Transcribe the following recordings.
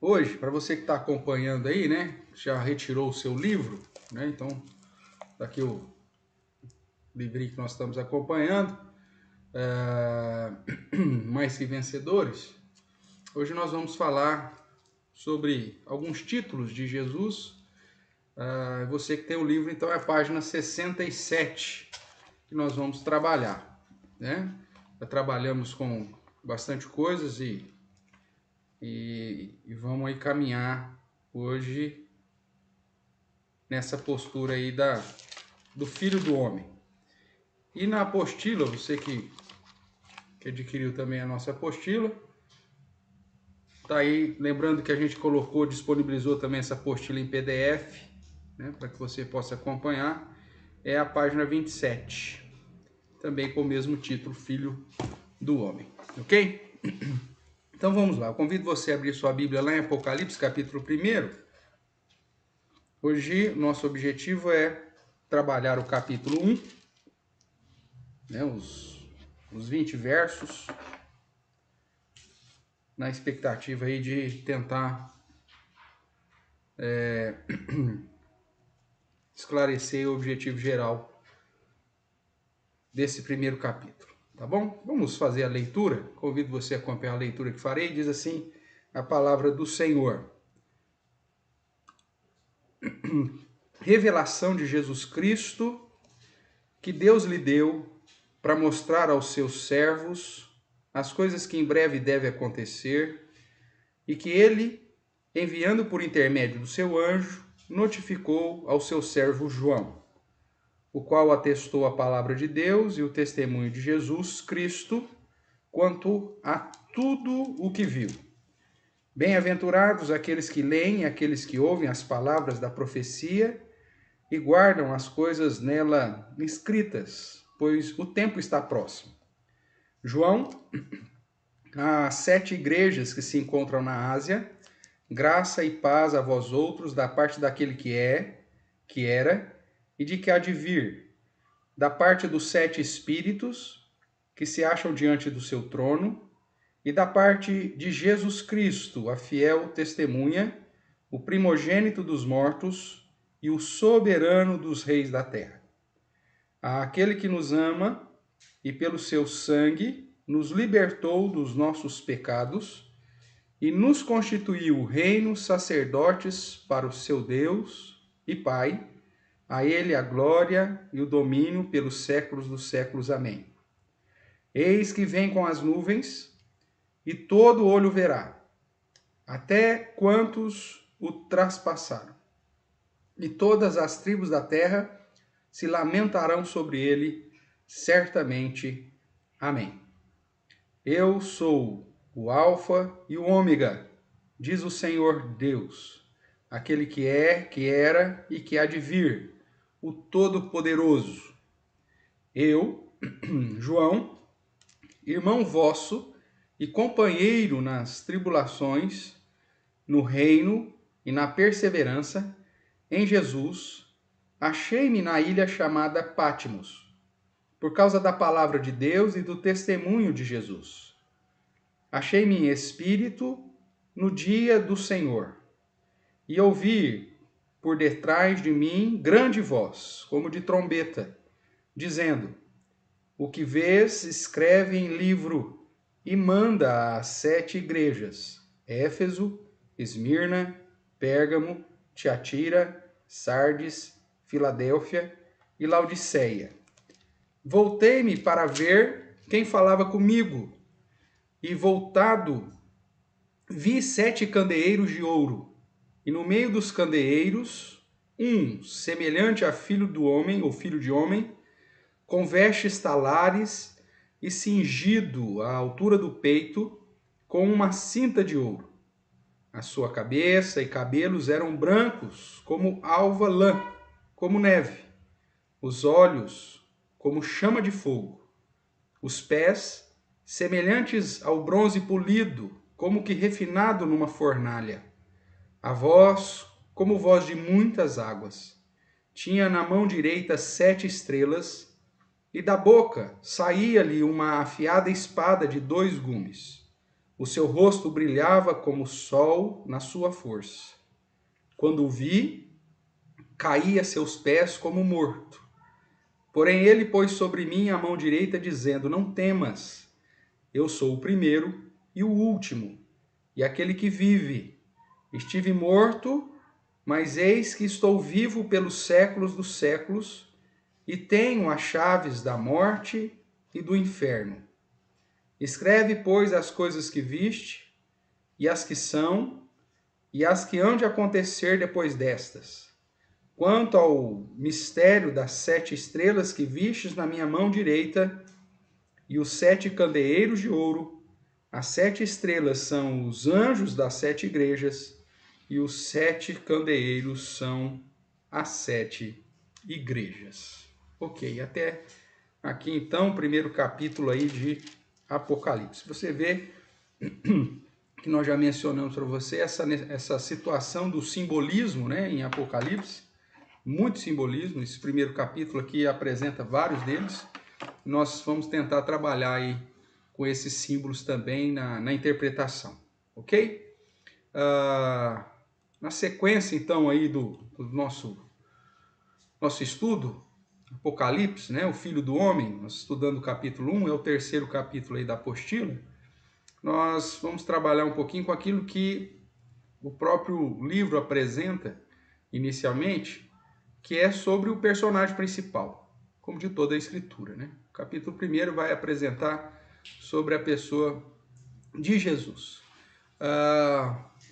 Hoje, para você que está acompanhando aí, né, já retirou o seu livro, né, então, tá aqui o livrinho que nós estamos acompanhando, Mais que Vencedores. Hoje nós vamos falar sobre alguns títulos de Jesus. Você que tem o livro, então é a página 67 que nós vamos trabalhar, né? Já trabalhamos com bastante coisas e vamos aí caminhar hoje nessa postura aí do Filho do Homem. E na apostila, você que adquiriu também a nossa apostila, tá aí, lembrando que a gente disponibilizou também essa apostila em PDF, né, para que você possa acompanhar, é a página 27, também com o mesmo título, Filho do Homem, ok? Então vamos lá, eu convido você a abrir sua Bíblia lá em Apocalipse, capítulo 1. Hoje, nosso objetivo é trabalhar o capítulo 1, né, os 20 versos, na expectativa aí de tentar esclarecer o objetivo geral desse primeiro capítulo, tá bom? Vamos fazer a leitura, convido você a acompanhar a leitura que farei, diz assim a palavra do Senhor. Revelação de Jesus Cristo, que Deus lhe deu para mostrar aos seus servos as coisas que em breve devem acontecer, e que ele, enviando por intermédio do seu anjo, notificou ao seu servo João, o qual atestou a palavra de Deus e o testemunho de Jesus Cristo quanto a tudo o que viu. Bem-aventurados aqueles que leem e aqueles que ouvem as palavras da profecia e guardam as coisas nela escritas, pois o tempo está próximo. João, às 7 igrejas que se encontram na Ásia, graça e paz a vós outros da parte daquele que é, que era e de que há de vir, da parte dos 7 espíritos que se acham diante do seu trono e da parte de Jesus Cristo, a fiel testemunha, o primogênito dos mortos e o soberano dos reis da terra. Àquele que nos ama e pelo seu sangue nos libertou dos nossos pecados e nos constituiu reinos sacerdotes para o seu Deus e Pai, a ele a glória e o domínio pelos séculos dos séculos. Amém. Eis que vem com as nuvens, e todo olho verá, até quantos o traspassaram. E todas as tribos da terra se lamentarão sobre ele, certamente. Amém. Eu sou o Alfa e o Ômega, diz o Senhor Deus, aquele que é, que era e que há de vir, o Todo-Poderoso. Eu, João, irmão vosso e companheiro nas tribulações, no reino e na perseverança, em Jesus, achei-me na ilha chamada Patmos, por causa da palavra de Deus e do testemunho de Jesus. Achei-me em espírito no dia do Senhor, e ouvi por detrás de mim grande voz, como de trombeta, dizendo: o que vês, escreve em livro e manda às 7 igrejas: Éfeso, Esmirna, Pérgamo, Tiatira, Sardes, Filadélfia e Laodiceia. Voltei-me para ver quem falava comigo, e voltado vi 7 candeeiros de ouro, e no meio dos candeeiros, um semelhante a filho do homem, ou filho de homem, com vestes talares e cingido à altura do peito, com uma cinta de ouro. A sua cabeça e cabelos eram brancos, como alva lã, como neve. Os olhos, como chama de fogo. Os pés, semelhantes ao bronze polido, como que refinado numa fornalha. A voz, como voz de muitas águas. Tinha na mão direita 7 estrelas, e da boca saía-lhe uma afiada espada de 2 gumes. O seu rosto brilhava como o sol na sua força. Quando o vi, caí a seus pés como morto. Porém ele pôs sobre mim a mão direita, dizendo: Não temas, eu sou o primeiro e o último, e aquele que vive. Estive morto, mas eis que estou vivo pelos séculos dos séculos, e tenho as chaves da morte e do inferno. Escreve, pois, as coisas que viste, e as que são, e as que hão de acontecer depois destas. Quanto ao mistério das 7 estrelas que vistes na minha mão direita, e os 7 candeeiros de ouro, as 7 estrelas são os anjos das 7 igrejas, e os 7 candeeiros são as 7 igrejas. Ok, até aqui então, o primeiro capítulo aí de Apocalipse. Você vê que nós já mencionamos para você essa situação do simbolismo, né, em Apocalipse, muito simbolismo. Esse primeiro capítulo aqui apresenta vários deles. Nós vamos tentar trabalhar aí com esses símbolos também na interpretação, ok? Na sequência então aí do nosso estudo, Apocalipse, né, o Filho do Homem, nós estudando o capítulo 1, é o terceiro capítulo aí da apostila. Nós vamos trabalhar um pouquinho com aquilo que o próprio livro apresenta inicialmente, que é sobre o personagem principal, como de toda a escritura, né? O capítulo 1 vai apresentar sobre a pessoa de Jesus.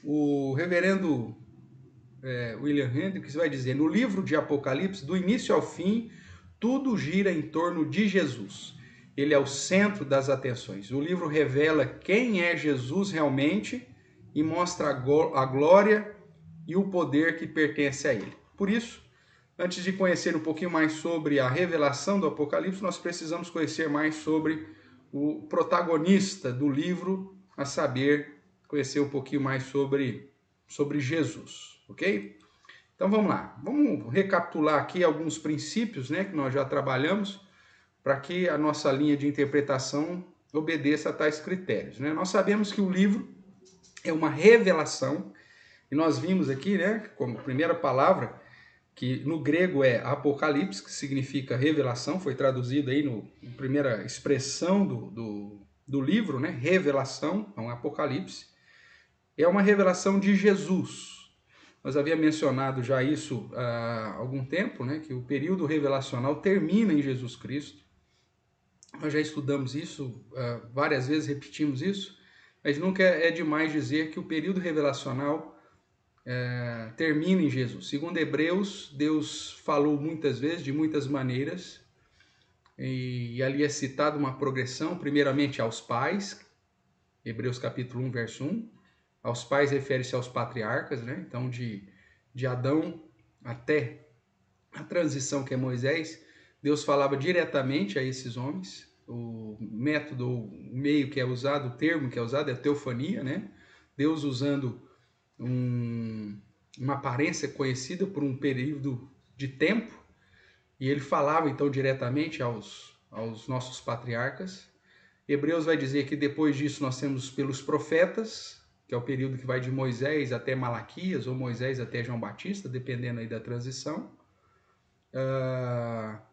O reverendo William Hendricks vai dizer: no livro de Apocalipse, do início ao fim, tudo gira em torno de Jesus. Ele é o centro das atenções. O livro revela quem é Jesus realmente e mostra a glória e o poder que pertence a ele. Por isso, antes de conhecer um pouquinho mais sobre a revelação do Apocalipse, nós precisamos conhecer mais sobre o protagonista do livro, a saber, conhecer um pouquinho mais sobre Jesus, ok? Então vamos lá, vamos recapitular aqui alguns princípios, né, que nós já trabalhamos, para que a nossa linha de interpretação obedeça a tais critérios, né? Nós sabemos que o livro é uma revelação, e nós vimos aqui, né, como primeira palavra, que no grego é apocalipse, que significa revelação, foi traduzido aí na primeira expressão do livro, né, revelação, então apocalipse, é uma revelação de Jesus. Nós havíamos mencionado já isso há algum tempo, né, que o período revelacional termina em Jesus Cristo. Nós já estudamos isso várias vezes, repetimos isso, mas nunca é demais dizer que o período revelacional termina em Jesus. Segundo Hebreus, Deus falou muitas vezes, de muitas maneiras, e ali é citada uma progressão, primeiramente aos pais, Hebreus capítulo 1, verso 1, aos pais refere-se aos patriarcas, né? Então de Adão até a transição que é Moisés, Deus falava diretamente a esses homens. O método, o meio que é usado, o termo que é usado é teofania, né? Deus usando uma aparência conhecida por um período de tempo, e ele falava então diretamente aos nossos patriarcas. Hebreus vai dizer que depois disso nós temos pelos profetas, que é o período que vai de Moisés até Malaquias, ou Moisés até João Batista, dependendo aí da transição,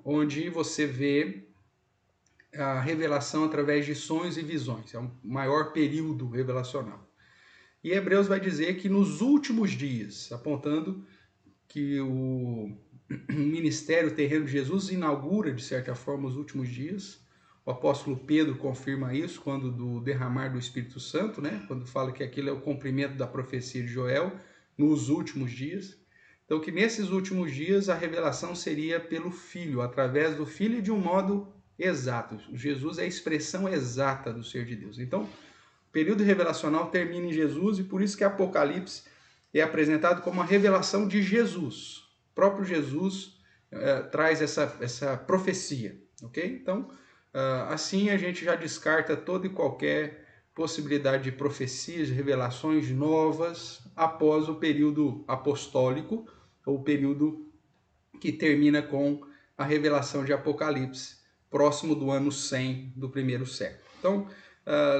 onde você vê a revelação através de sonhos e visões. É o maior período revelacional. E Hebreus vai dizer que nos últimos dias, apontando que o ministério terreno de Jesus inaugura, de certa forma, os últimos dias. O apóstolo Pedro confirma isso quando do derramar do Espírito Santo, né? Quando fala que aquilo é o cumprimento da profecia de Joel nos últimos dias. Então, que nesses últimos dias a revelação seria pelo Filho, através do Filho e de um modo exato. Jesus é a expressão exata do ser de Deus. Então, o período revelacional termina em Jesus, e por isso que Apocalipse é apresentado como a revelação de Jesus. O próprio Jesus traz essa profecia, ok? Então, assim a gente já descarta toda e qualquer possibilidade de profecias, de revelações novas após o período apostólico, ou o período que termina com a revelação de Apocalipse, próximo do ano 100 do primeiro século. Então,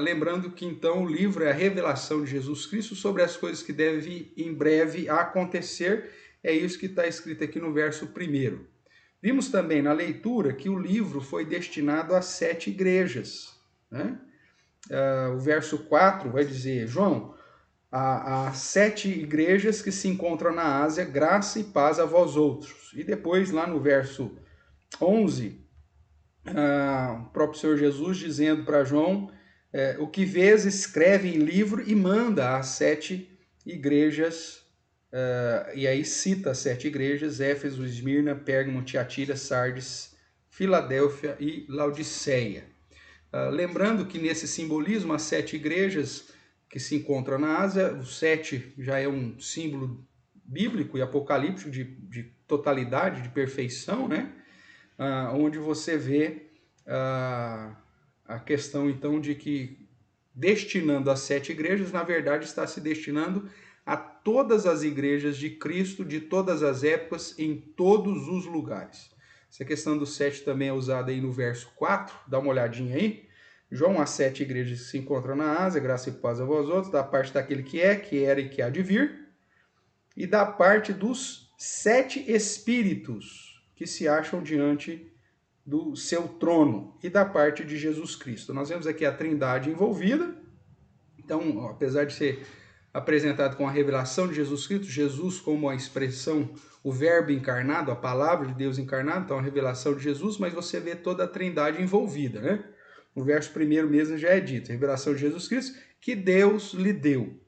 lembrando que então o livro é a revelação de Jesus Cristo sobre as coisas que devem em breve acontecer. É isso que está escrito aqui no verso 1. Vimos também na leitura que o livro foi destinado a 7 igrejas, né? O verso 4 vai dizer: João, há 7 igrejas que se encontram na Ásia, graça e paz a vós outros. E depois, lá no verso 11, o próprio Senhor Jesus dizendo para João: o que vês, escreve em livro e manda às 7 igrejas. E aí cita as 7 igrejas: Éfeso, Esmirna, Pérgamo, Tiatira, Sardes, Filadélfia e Laodiceia. Lembrando que nesse simbolismo, as 7 igrejas que se encontram na Ásia, o 7 já é um símbolo bíblico e apocalíptico de totalidade, de perfeição, né? Onde você vê a questão então de que destinando as 7 igrejas, na verdade está se destinando a todas as igrejas de Cristo, de todas as épocas, em todos os lugares. Essa questão do 7 também é usada aí no verso 4, dá uma olhadinha aí. João, as 7 igrejas que se encontram na Ásia, graça e paz a vós outros, da parte daquele que é, que era e que há de vir, e da parte dos 7 espíritos que se acham diante do seu trono, e da parte de Jesus Cristo. Nós vemos aqui a Trindade envolvida. Então, apesar de ser apresentado com a revelação de Jesus Cristo, Jesus como a expressão, o verbo encarnado, a palavra de Deus encarnado, então a revelação de Jesus, mas você vê toda a Trindade envolvida, né? No verso 1 mesmo já é dito, a revelação de Jesus Cristo, que Deus lhe deu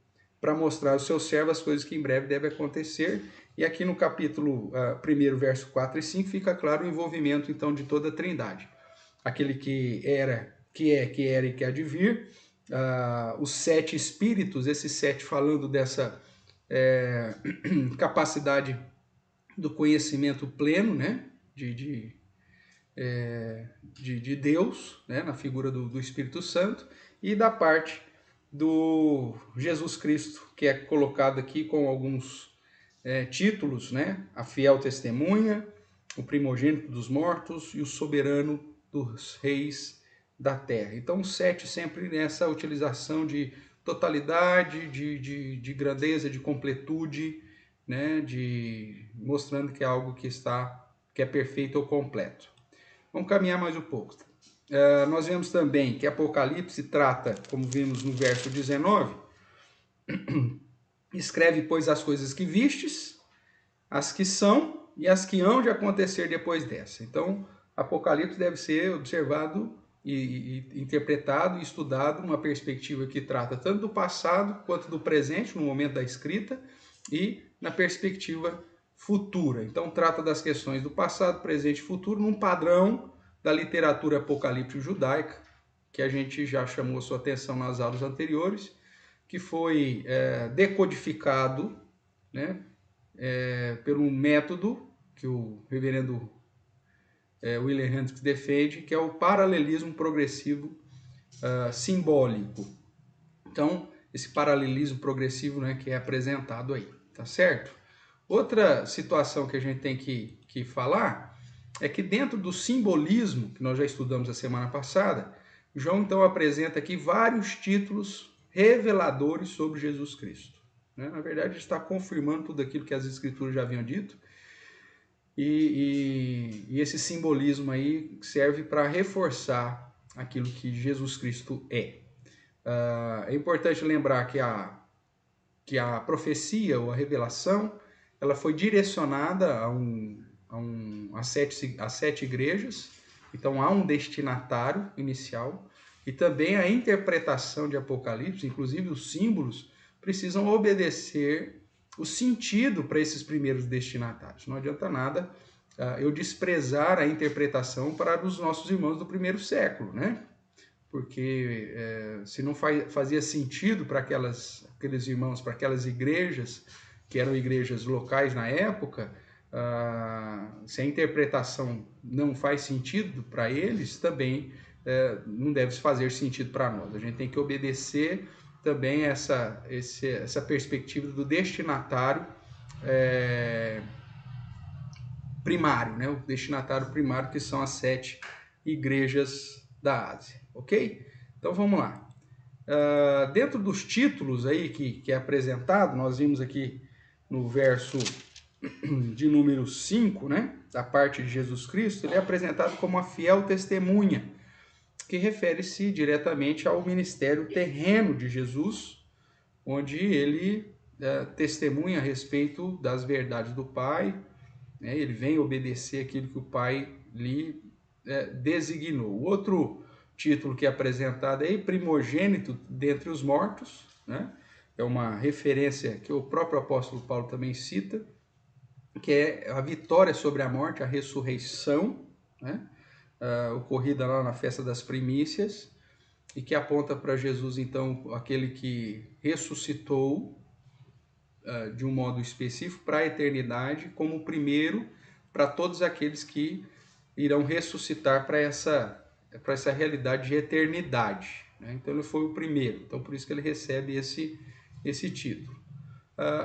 para mostrar aos seus servos as coisas que em breve devem acontecer. E aqui no capítulo 1, verso 4 e 5, fica claro o envolvimento então de toda a Trindade. Aquele que era, que era e que há de vir, os 7 espíritos, esses 7 falando dessa capacidade do conhecimento pleno, né, de Deus, né, na figura do Espírito Santo, e da parte do Jesus Cristo, que é colocado aqui com alguns títulos, né, a fiel testemunha, o primogênito dos mortos e o soberano dos reis da terra. Então, 7 sempre nessa utilização de totalidade, de grandeza, de completude, né, mostrando que é algo que é perfeito ou completo. Vamos caminhar mais um pouco. Nós vemos também que Apocalipse trata, como vimos no verso 19, escreve, pois, as coisas que vistes, as que são e as que hão de acontecer depois dessa. Então, Apocalipse deve ser observado e interpretado e estudado numa perspectiva que trata tanto do passado quanto do presente, no momento da escrita, e na perspectiva futura. Então, trata das questões do passado, presente e futuro num padrão da literatura apocalíptica judaica, que a gente já chamou sua atenção nas aulas anteriores, que foi decodificado, né, pelo método que o reverendo William Hendricks defende, que é o paralelismo progressivo simbólico. Então, esse paralelismo progressivo, né, que é apresentado aí, tá certo? Outra situação que a gente tem que falar é que dentro do simbolismo, que nós já estudamos a semana passada, João então apresenta aqui vários títulos reveladores sobre Jesus Cristo. Né? Na verdade, está confirmando tudo aquilo que as Escrituras já haviam dito, e esse simbolismo aí serve para reforçar aquilo que Jesus Cristo é. É importante lembrar que a profecia ou a revelação ela foi direcionada a 7 igrejas, então há um destinatário inicial, e também a interpretação de Apocalipse, inclusive os símbolos, precisam obedecer o sentido para esses primeiros destinatários. Não adianta nada eu desprezar a interpretação para os nossos irmãos do primeiro século, né? Porque se não fazia sentido para aqueles irmãos, para aquelas igrejas, que eram igrejas locais na época, se a interpretação não faz sentido para eles, também não deve fazer sentido para nós. A gente tem que obedecer também essa perspectiva do destinatário primário, né? O destinatário primário, que são as 7 igrejas da Ásia, ok? Então vamos lá. Dentro dos títulos aí que é apresentado, nós vimos aqui no verso de número 5, né, da parte de Jesus Cristo, ele é apresentado como a fiel testemunha, que refere-se diretamente ao ministério terreno de Jesus, onde ele testemunha a respeito das verdades do Pai, né, ele vem obedecer aquilo que o Pai lhe designou. O outro título que é apresentado aí, primogênito dentre os mortos, né, é uma referência que o próprio apóstolo Paulo também cita, que é a vitória sobre a morte, a ressurreição, né, ocorrida lá na festa das primícias, e que aponta para Jesus, então, aquele que ressuscitou de um modo específico para a eternidade, como o primeiro para todos aqueles que irão ressuscitar para essa realidade de eternidade, né? Então ele foi o primeiro, então por isso que ele recebe esse título.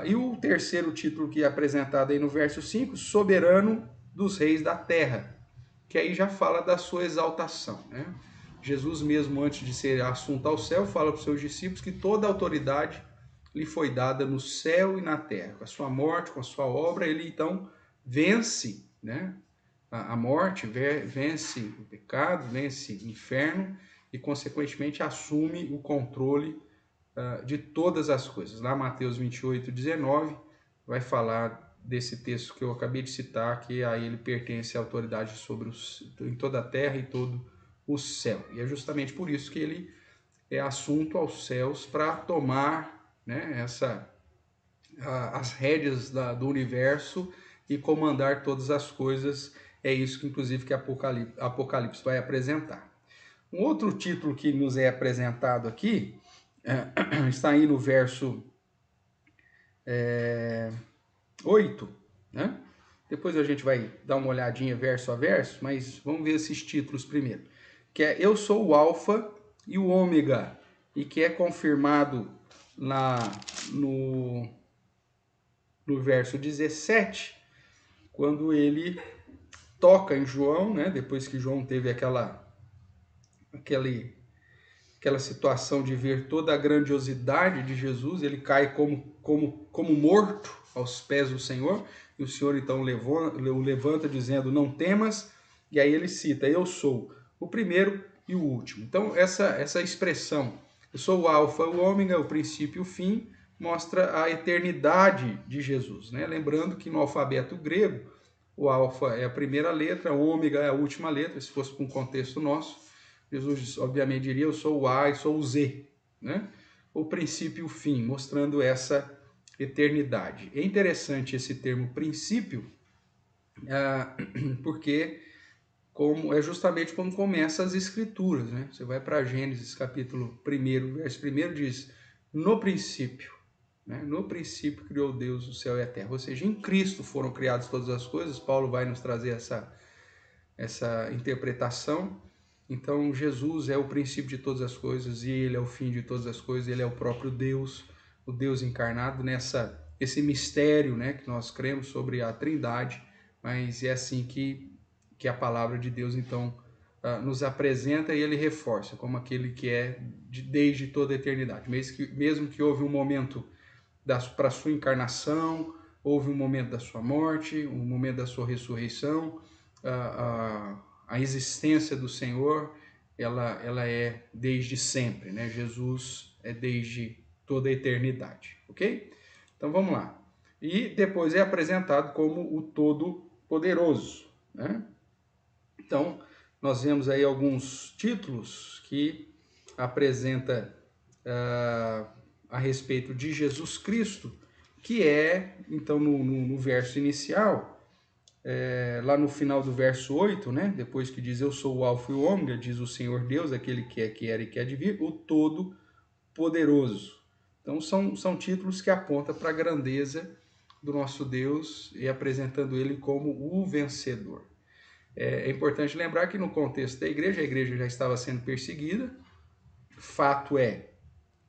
E o terceiro título que é apresentado aí no verso 5, soberano dos reis da terra, que aí já fala da sua exaltação, né? Jesus mesmo, antes de ser assunto ao céu, fala para os seus discípulos que toda a autoridade lhe foi dada no céu e na terra. Com a sua morte, com a sua obra, ele então vence, né, a morte, vence o pecado, vence o inferno e, consequentemente, assume o controle de todas as coisas. Lá Mateus 28, 19, vai falar desse texto que eu acabei de citar, que a ele pertence a autoridade sobre em toda a terra e todo o céu. E é justamente por isso que ele é assunto aos céus para tomar, né, as rédeas do universo e comandar todas as coisas. É isso que, inclusive, que Apocalipse vai apresentar. Um outro título que nos é apresentado aqui está aí no verso 8, né? Depois a gente vai dar uma olhadinha verso a verso, mas vamos ver esses títulos primeiro. Que é Eu sou o Alfa e o Ômega, e que é confirmado no verso 17, quando ele toca em João, né? Depois que João teve aquela situação de ver toda a grandiosidade de Jesus, ele cai como morto aos pés do Senhor, e o Senhor então o levanta dizendo, não temas, e aí ele cita, eu sou o primeiro e o último. Então essa expressão, eu sou o alfa, o ômega, o princípio e o fim, mostra a eternidade de Jesus, né? Lembrando que no alfabeto grego, o alfa é a primeira letra, o ômega é a última letra, se fosse para um contexto nosso, Jesus, obviamente, diria, eu sou o A e sou o Z, né? O princípio e o fim, mostrando essa eternidade. É interessante esse termo princípio, porque é justamente como começa as escrituras, né? Você vai para Gênesis, capítulo 1, verso 1, diz, no princípio, né? No princípio criou Deus o céu e a terra. Ou seja, em Cristo foram criadas todas as coisas. Paulo vai nos trazer essa interpretação. Então, Jesus é o princípio de todas as coisas e ele é o fim de todas as coisas, ele é o próprio Deus, o Deus encarnado esse mistério, né, que nós cremos sobre a Trindade, mas é assim que a palavra de Deus, então, nos apresenta e ele reforça como aquele que é desde toda a eternidade. Mesmo que houve um momento para a sua encarnação, houve um momento da sua morte, um momento da sua ressurreição, a existência do Senhor, ela é desde sempre, né? Jesus é desde toda a eternidade, ok? Então vamos lá. E depois é apresentado como o Todo-Poderoso, né? Então, nós vemos aí alguns títulos que apresenta a respeito de Jesus Cristo, que é, então, no verso inicial, lá no final do verso 8, né? Depois que diz, eu sou o alfa e o ômega, diz o Senhor Deus, aquele que é, que era e que há de vir, o Todo-Poderoso. Então, são títulos que apontam para a grandeza do nosso Deus e apresentando ele como o vencedor. É importante lembrar que no contexto da igreja, a igreja já estava sendo perseguida. Fato é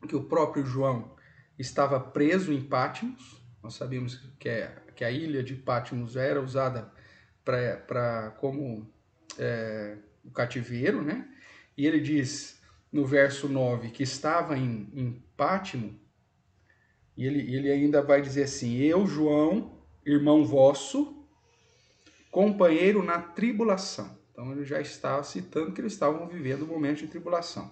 que o próprio João estava preso em Patmos. Nós sabemos que a ilha de Patmos já era usada como o cativeiro, né? E ele diz no verso 9, que estava em Pátimo, e ele ainda vai dizer assim: eu, João, irmão vosso, companheiro na tribulação. Então ele já estava citando que eles estavam vivendo um momento de tribulação.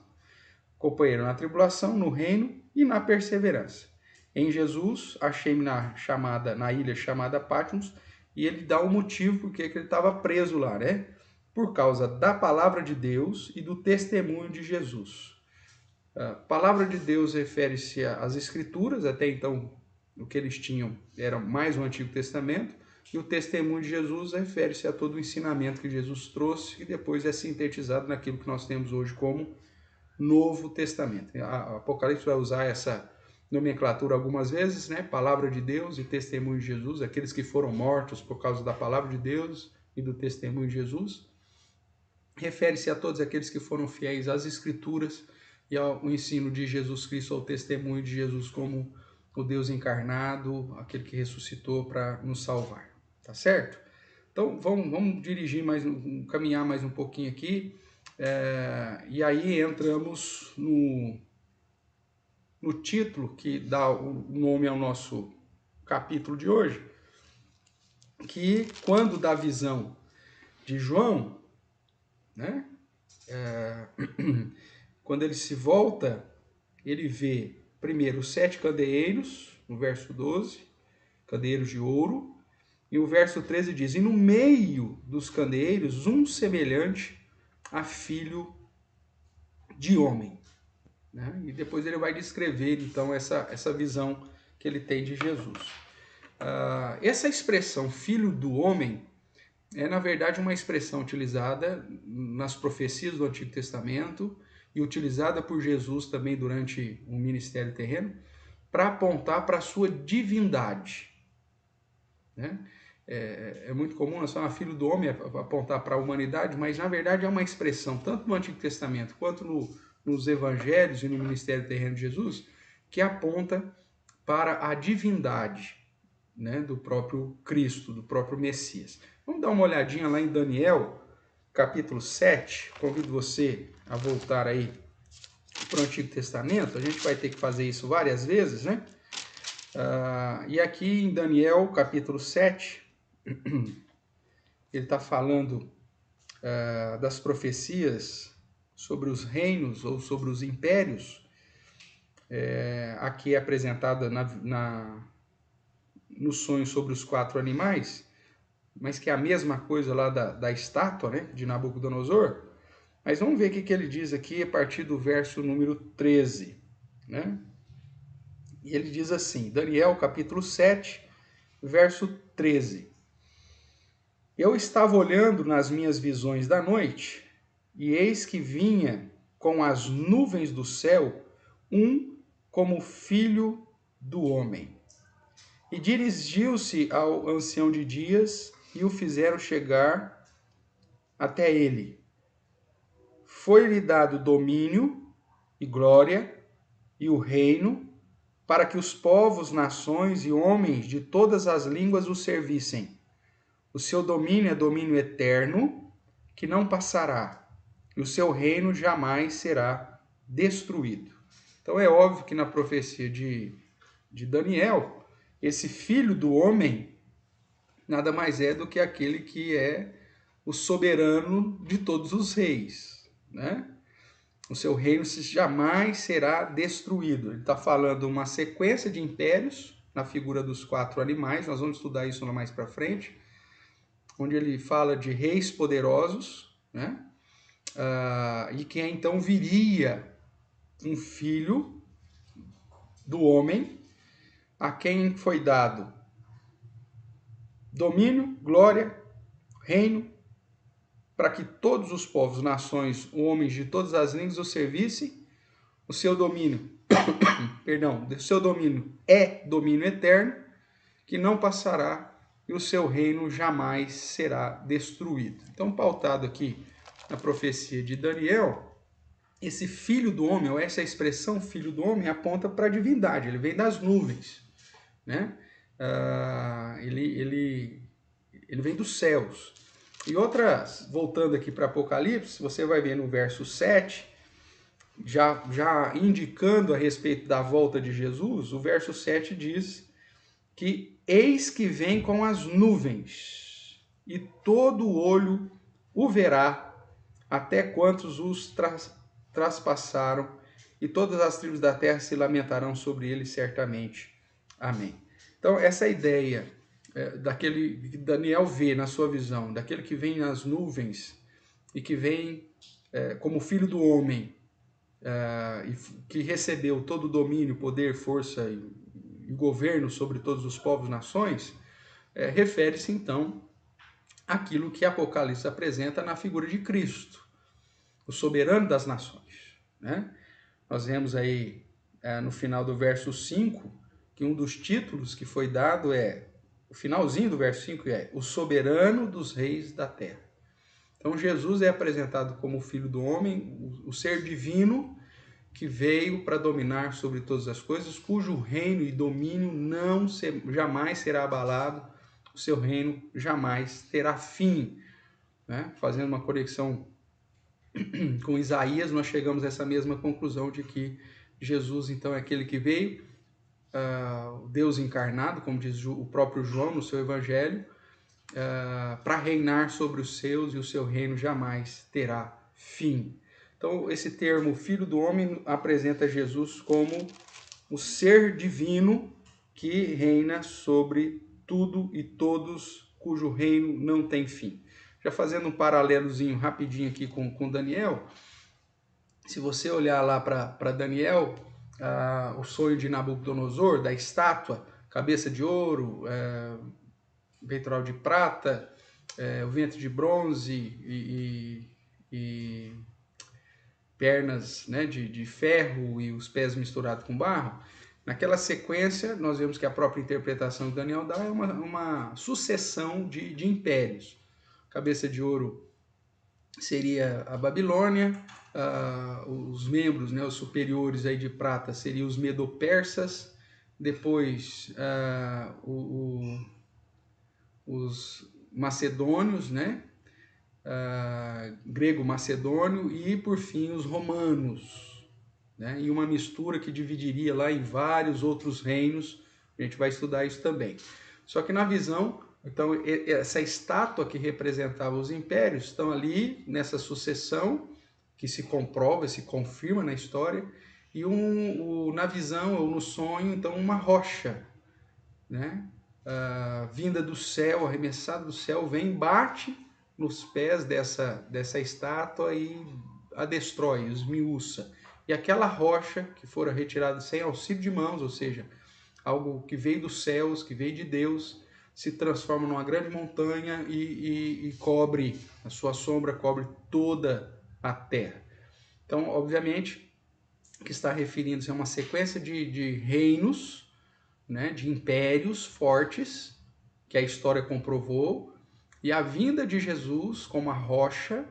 Companheiro na tribulação, no reino e na perseverança. Em Jesus, achei-me na ilha chamada Patmos, e ele dá o motivo porque ele estava preso lá, né? Por causa da palavra de Deus e do testemunho de Jesus. A palavra de Deus refere-se às Escrituras, até então o que eles tinham era mais o Antigo Testamento, e o testemunho de Jesus refere-se a todo o ensinamento que Jesus trouxe, e depois é sintetizado naquilo que nós temos hoje como Novo Testamento. A Apocalipse vai usar essa nomenclatura algumas vezes, né? Palavra de Deus e testemunho de Jesus, aqueles que foram mortos por causa da palavra de Deus e do testemunho de Jesus. Refere-se a todos aqueles que foram fiéis às Escrituras e ao ensino de Jesus Cristo, ao testemunho de Jesus como o Deus encarnado, aquele que ressuscitou para nos salvar. Tá certo? Então vamos dirigir caminhar mais um pouquinho aqui. E aí entramos no título que dá o nome ao nosso capítulo de hoje, que quando da visão de João, né, quando ele se volta, ele vê primeiro os 7 candeeiros, no verso 12, candeeiros de ouro, e o verso 13 diz: e no meio dos candeeiros um semelhante a filho de homem. Né? E depois ele vai descrever, então, essa visão que ele tem de Jesus. Essa expressão, filho do homem, é, na verdade, uma expressão utilizada nas profecias do Antigo Testamento e utilizada por Jesus também durante o ministério terreno para apontar para a sua divindade. Né? É muito comum nós falar filho do homem apontar para a humanidade, mas na verdade é uma expressão, tanto no Antigo Testamento quanto nos evangelhos e no ministério terreno de Jesus, que aponta para a divindade, né, do próprio Cristo, do próprio Messias. Vamos dar uma olhadinha lá em Daniel, capítulo 7. Convido você a voltar aí para o Antigo Testamento. A gente vai ter que fazer isso várias vezes, né? E aqui em Daniel, capítulo 7, ele está falando das profecias sobre os reinos ou sobre os impérios. Aqui é apresentada no sonho sobre os 4 animais, mas que é a mesma coisa lá da estátua, né, de Nabucodonosor. Mas vamos ver o que ele diz aqui a partir do verso número 13. Né? E ele diz assim, Daniel capítulo 7, verso 13. Eu estava olhando nas minhas visões da noite, e eis que vinha com as nuvens do céu um como filho do homem. E dirigiu-se ao ancião de dias e o fizeram chegar até ele. Foi-lhe dado domínio e glória e o reino para que os povos, nações e homens de todas as línguas o servissem. O seu domínio é domínio eterno, que não passará, e o seu reino jamais será destruído. Então é óbvio que na profecia de Daniel, esse filho do homem nada mais é do que aquele que é o soberano de todos os reis, né? O seu reino jamais será destruído. Ele está falando uma sequência de impérios na figura dos 4 animais, nós vamos estudar isso mais para frente, onde ele fala de reis poderosos, né? E que então viria um filho do homem, a quem foi dado domínio, glória, reino, para que todos os povos, nações, homens de todas as línguas o servissem. O seu domínio, o seu domínio é domínio eterno, que não passará, e o seu reino jamais será destruído. Então, pautado aqui na profecia de Daniel, esse filho do homem, ou essa expressão filho do homem, aponta para a divindade, ele vem das nuvens, né? Ele vem dos céus. E outras, voltando aqui para Apocalipse, você vai ver no verso 7, já indicando a respeito da volta de Jesus, o verso 7 diz que eis que vem com as nuvens, e todo olho o verá, até quantos os traspassaram, e todas as tribos da terra se lamentarão sobre ele certamente. Amém. Então, essa ideia daquele que Daniel vê na sua visão, daquele que vem nas nuvens e que vem como filho do homem, que recebeu todo o domínio, poder, força e governo sobre todos os povos e nações, refere-se então àquilo que Apocalipse apresenta na figura de Cristo, o soberano das nações. Né? Nós vemos aí no final do verso 5 que um dos títulos que foi dado o finalzinho do verso 5 o soberano dos reis da terra. Então Jesus é apresentado como o Filho do Homem, o ser divino que veio para dominar sobre todas as coisas, cujo reino e domínio jamais será abalado, o seu reino jamais terá fim. Né? Fazendo uma conexão com Isaías, nós chegamos a essa mesma conclusão de que Jesus, então, é aquele que veio, Deus encarnado, como diz o próprio João no seu evangelho, para reinar sobre os seus, e o seu reino jamais terá fim. Então, esse termo Filho do Homem apresenta Jesus como o ser divino que reina sobre tudo e todos, cujo reino não tem fim. Já fazendo um paralelozinho rapidinho aqui com Daniel, se você olhar lá para Daniel, o sonho de Nabucodonosor, da estátua, cabeça de ouro, peitoral de prata, o ventre de bronze e pernas, né, de ferro e os pés misturados com barro, naquela sequência nós vemos que a própria interpretação de Daniel dá uma sucessão de impérios. Cabeça de ouro seria a Babilônia, os membros, né, os superiores aí de prata seriam os medo-persas, depois os macedônios, né, grego-macedônio, e por fim os romanos, né, e uma mistura que dividiria lá em vários outros reinos. A gente vai estudar isso também. Só que na visão, então, essa estátua que representava os impérios estão ali nessa sucessão que se comprova, se confirma na história, e na visão ou no sonho, então, uma rocha, né, vinda do céu, arremessada do céu, vem, bate nos pés dessa estátua e a destrói, esmiuça. E aquela rocha que fora retirada sem auxílio de mãos, ou seja, algo que veio dos céus, que veio de Deus, se transforma numa grande montanha e cobre, a sua sombra cobre toda a terra. Então, obviamente, que está referindo-se a uma sequência de reinos, né, de impérios fortes, que a história comprovou, e a vinda de Jesus como a rocha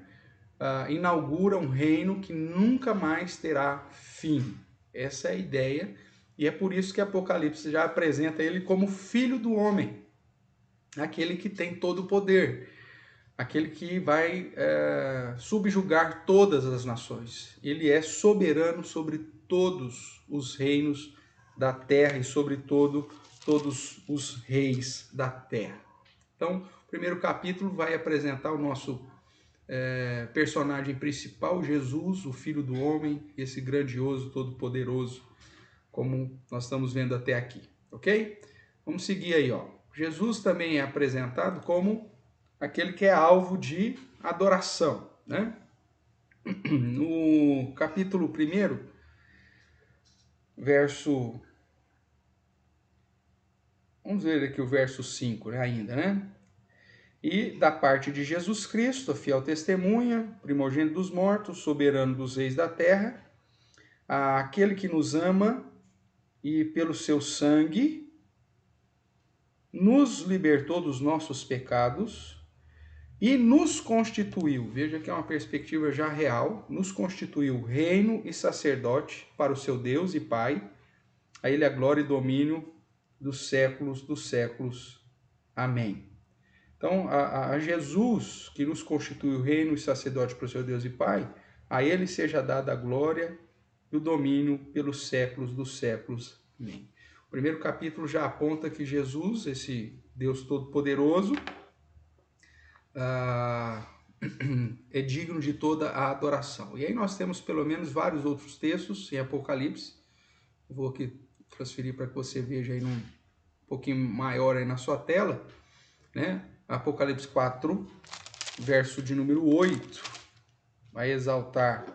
inaugura um reino que nunca mais terá fim. Essa é a ideia, e é por isso que Apocalipse já apresenta ele como Filho do Homem, aquele que tem todo o poder, aquele que vai subjugar todas as nações. Ele é soberano sobre todos os reinos da terra e sobre todos os reis da terra. Então, o primeiro capítulo vai apresentar o nosso personagem principal, Jesus, o Filho do Homem, esse grandioso, todo-poderoso, como nós estamos vendo até aqui, ok? Vamos seguir aí, ó. Jesus também é apresentado como aquele que é alvo de adoração, né? No capítulo 1, verso... Vamos ver aqui o verso 5, né, ainda, né? E da parte de Jesus Cristo, a fiel testemunha, primogênito dos mortos, soberano dos reis da terra, aquele que nos ama e pelo seu sangue nos libertou dos nossos pecados e nos constituiu, veja que é uma perspectiva já real, nos constituiu reino e sacerdote para o seu Deus e Pai, a ele a glória e domínio dos séculos. Amém. Então, a Jesus, que nos constituiu reino e sacerdote para o seu Deus e Pai, a ele seja dada a glória e o domínio pelos séculos dos séculos. Amém. O primeiro capítulo já aponta que Jesus, esse Deus Todo-Poderoso, é digno de toda a adoração. E aí nós temos pelo menos vários outros textos em Apocalipse. Vou aqui transferir para que você veja aí um pouquinho maior aí na sua tela, né? Apocalipse 4, verso de número 8, vai exaltar,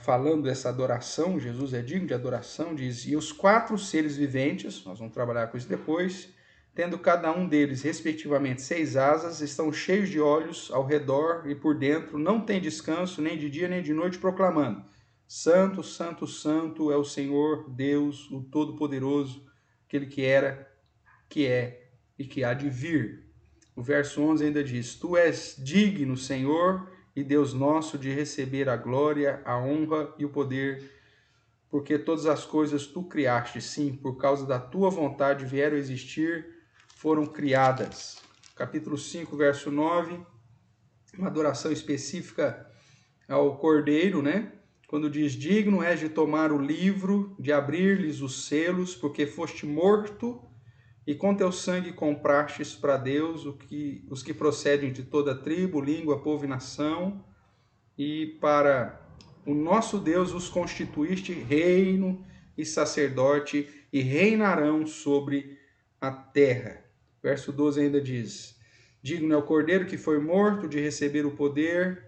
falando dessa adoração, Jesus é digno de adoração, diz: e os 4 seres viventes, nós vamos trabalhar com isso depois, tendo cada um deles, respectivamente, 6 asas, estão cheios de olhos ao redor e por dentro, não tem descanso, nem de dia nem de noite, proclamando: Santo, Santo, Santo é o Senhor Deus, o Todo-Poderoso, aquele que era, que é e que há de vir. O verso 11 ainda diz: Tu és digno, Senhor e Deus nosso, de receber a glória, a honra e o poder, porque todas as coisas tu criaste, sim, por causa da tua vontade vieram a existir, foram criadas. Capítulo 5, verso 9, uma adoração específica ao Cordeiro, né? Quando diz: digno és de tomar o livro, de abrir-lhes os selos, porque foste morto, e com teu sangue comprastes para Deus os que procedem de toda tribo, língua, povo e nação, e para o nosso Deus os constituíste reino e sacerdote, e reinarão sobre a terra. Verso 12 ainda diz: digno é o Cordeiro que foi morto de receber o poder,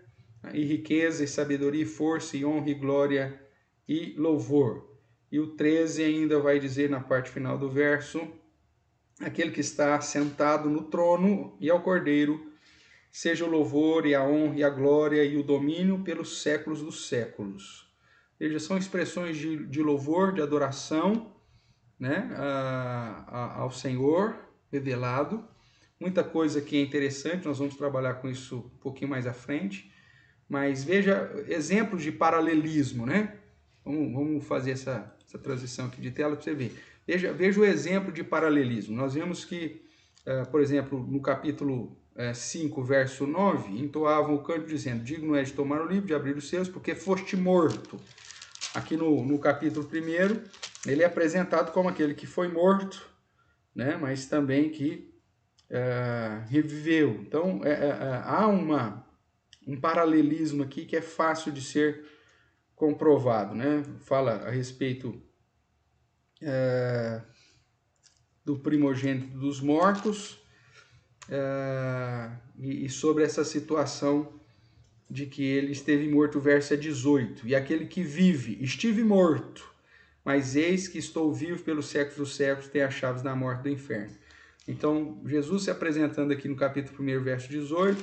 e riqueza, e sabedoria, e força, e honra, e glória, e louvor. E o 13 ainda vai dizer na parte final do verso: aquele que está sentado no trono e ao Cordeiro, seja o louvor e a honra e a glória e o domínio pelos séculos dos séculos. Veja, são expressões de louvor, de adoração, né, ao Senhor revelado. Muita coisa que é interessante, nós vamos trabalhar com isso um pouquinho mais à frente. Mas veja exemplos de paralelismo, né? Vamos fazer essa transição aqui de tela para você ver. Veja o exemplo de paralelismo. Nós vemos que, por exemplo, no capítulo 5, verso 9, entoavam o canto dizendo: digno é de tomar o livro, de abrir os seus, porque foste morto. Aqui no capítulo 1, ele é apresentado como aquele que foi morto, né? Mas também que reviveu. Então, há um paralelismo aqui que é fácil de ser comprovado, né? Fala a respeito do primogênito dos mortos e sobre essa situação de que ele esteve morto, verso 18. E aquele que vive, estive morto, mas eis que estou vivo pelos séculos dos séculos, tem as chaves da morte do inferno. Então, Jesus se apresentando aqui no capítulo 1, verso 18,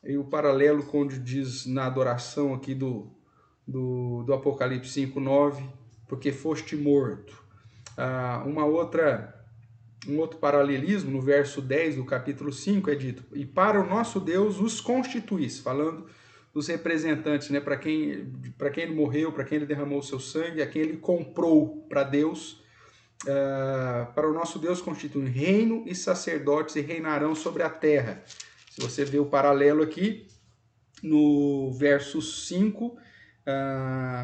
e o paralelo quando diz na adoração aqui do Apocalipse 5, 9, porque foste morto. Um outro paralelismo, no verso 10 do capítulo 5, é dito: e para o nosso Deus os constituís, falando dos representantes, né, para quem ele morreu, para quem ele derramou o seu sangue, a quem ele comprou para Deus. Para o nosso Deus constitui reino e sacerdotes, e reinarão sobre a terra. Se você vê o paralelo aqui, no verso 5,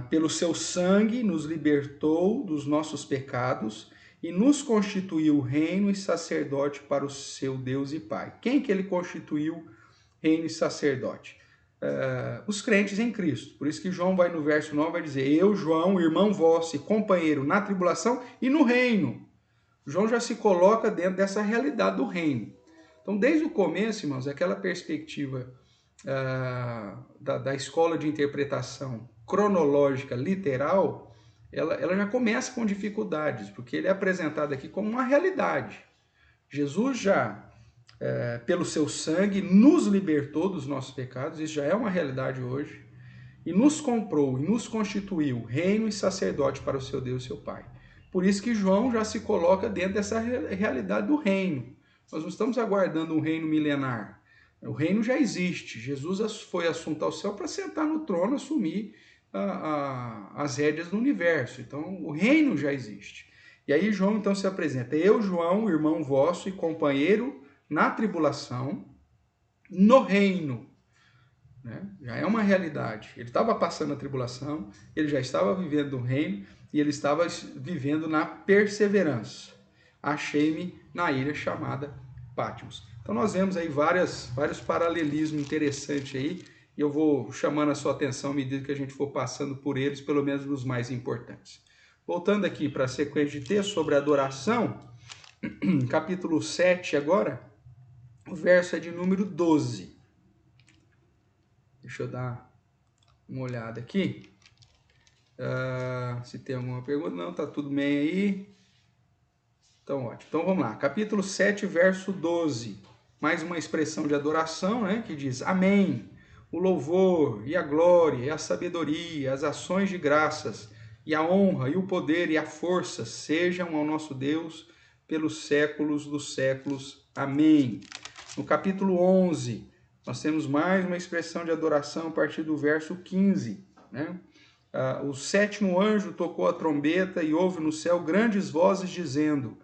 pelo seu sangue nos libertou dos nossos pecados e nos constituiu reino e sacerdote para o seu Deus e Pai. Quem que ele constituiu reino e sacerdote? Os crentes em Cristo. Por isso que João vai no verso 9, vai dizer: eu, João, irmão vosso e companheiro na tribulação e no reino. João já se coloca dentro dessa realidade do reino. Então, desde o começo, irmãos, aquela perspectiva da escola de interpretação cronológica, literal, ela já começa com dificuldades, porque ele é apresentado aqui como uma realidade. Jesus já, pelo seu sangue, nos libertou dos nossos pecados, isso já é uma realidade hoje, e nos comprou e nos constituiu reino e sacerdote para o seu Deus e seu Pai. Por isso que João já se coloca dentro dessa realidade do reino. Nós não estamos aguardando um reino milenar. O reino já existe. Jesus foi assunto ao céu para sentar no trono, assumir as rédeas do universo. Então, o reino já existe. E aí João então se apresenta: eu, João, irmão vosso e companheiro na tribulação, no reino. né? Já é uma realidade. Ele estava passando a tribulação, ele já estava vivendo o reino e ele estava vivendo na perseverança. Achei-me na ilha chamada Patmos. Então nós vemos aí vários paralelismos interessantes aí, e eu vou chamando a sua atenção à medida que a gente for passando por eles, pelo menos os mais importantes. Voltando aqui para a sequência de texto sobre adoração, capítulo 7 agora, o verso é de número 12. Deixa eu dar uma olhada aqui. Se tem alguma pergunta. Não, tá tudo bem aí. Então, ótimo. Então, vamos lá. Capítulo 7, verso 12. Mais uma expressão de adoração, né? Que diz: Amém. O louvor e a glória e a sabedoria, as ações de graças e a honra e o poder e a força sejam ao nosso Deus pelos séculos dos séculos. Amém. No capítulo 11, nós temos mais uma expressão de adoração a partir do verso 15, né? O sétimo anjo tocou a trombeta e houve no céu grandes vozes dizendo: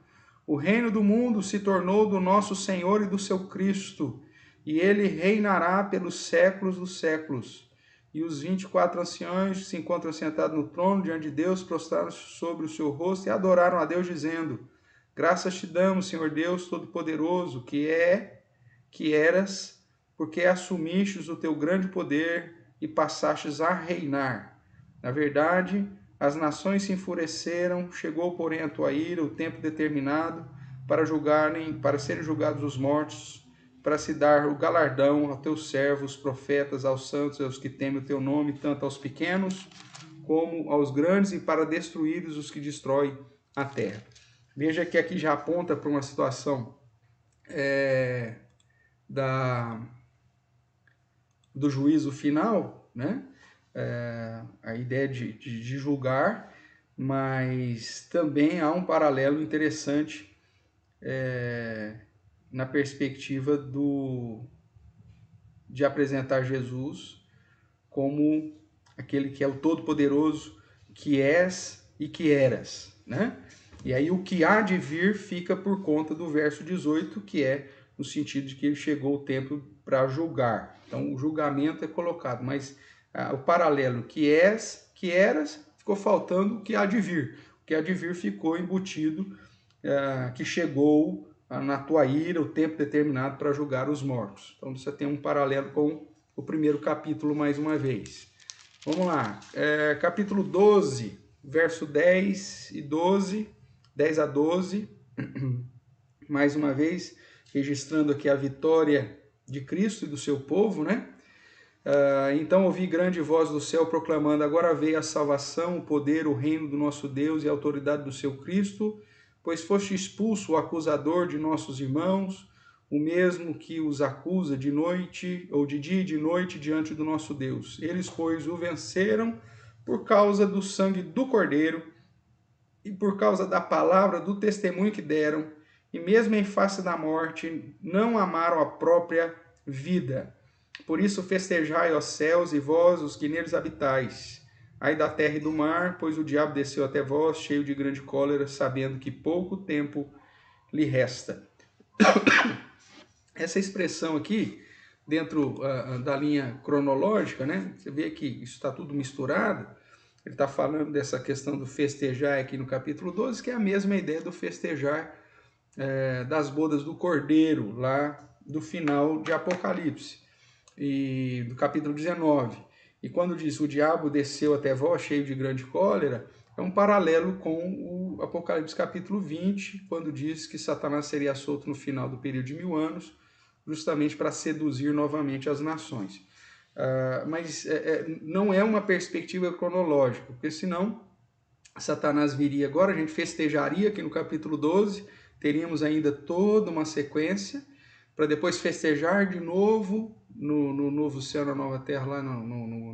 O reino do mundo se tornou do nosso Senhor e do seu Cristo, e ele reinará pelos séculos dos séculos. E os 24 anciãos que se encontram sentados no trono diante de Deus prostraram-se sobre o seu rosto e adoraram a Deus, dizendo: Graças te damos, Senhor Deus Todo-Poderoso, que eras, porque assumistes o teu grande poder e passastes a reinar. Na verdade, as nações se enfureceram, chegou, porém, a tua ira, o tempo determinado, para serem julgados os mortos, para se dar o galardão a teus servos, profetas, aos santos e aos que temem o teu nome, tanto aos pequenos como aos grandes, e para destruir os que destroem a terra. Veja que aqui já aponta para uma situação do juízo final, né? A ideia de julgar, mas também há um paralelo interessante na perspectiva de apresentar Jesus como aquele que é o Todo-Poderoso, que és e que eras, né? E aí o que há de vir fica por conta do verso 18, que é no sentido de que chegou o tempo para julgar. Então o julgamento é colocado, mas o paralelo que és, que eras, ficou faltando o que há de vir. O que há de vir ficou embutido, que chegou na tua ira o tempo determinado para julgar os mortos. Então você tem um paralelo com o primeiro capítulo mais uma vez. Vamos lá, capítulo 12, verso 10 e 12, 10 a 12, mais uma vez, registrando aqui a vitória de Cristo e do seu povo, né? Então ouvi grande voz do céu proclamando: agora veio a salvação, o poder, o reino do nosso Deus e a autoridade do seu Cristo, pois foste expulso o acusador de nossos irmãos, o mesmo que os acusa de noite, ou de dia e de noite, diante do nosso Deus. Eles, pois, o venceram por causa do sangue do Cordeiro e por causa da palavra do testemunho que deram, e mesmo em face da morte, não amaram a própria vida. Por isso festejai, ó céus, e vós, os que neles habitais. Ai da terra e do mar, pois o diabo desceu até vós, cheio de grande cólera, sabendo que pouco tempo lhe resta. Essa expressão aqui, dentro da linha cronológica, né? Você vê que isso está tudo misturado. Ele está falando dessa questão do festejar aqui no capítulo 12, que é a mesma ideia do festejar das bodas do Cordeiro, lá do final de Apocalipse, e do capítulo 19. E quando diz o diabo desceu até vós, cheio de grande cólera, é um paralelo com o Apocalipse capítulo 20, quando diz que Satanás seria solto no final do período de 1000 anos, justamente para seduzir novamente as nações. Mas não é uma perspectiva cronológica, porque senão Satanás viria agora, a gente festejaria aqui no capítulo 12, teríamos ainda toda uma sequência, para depois festejar de novo no novo céu, na nova terra, lá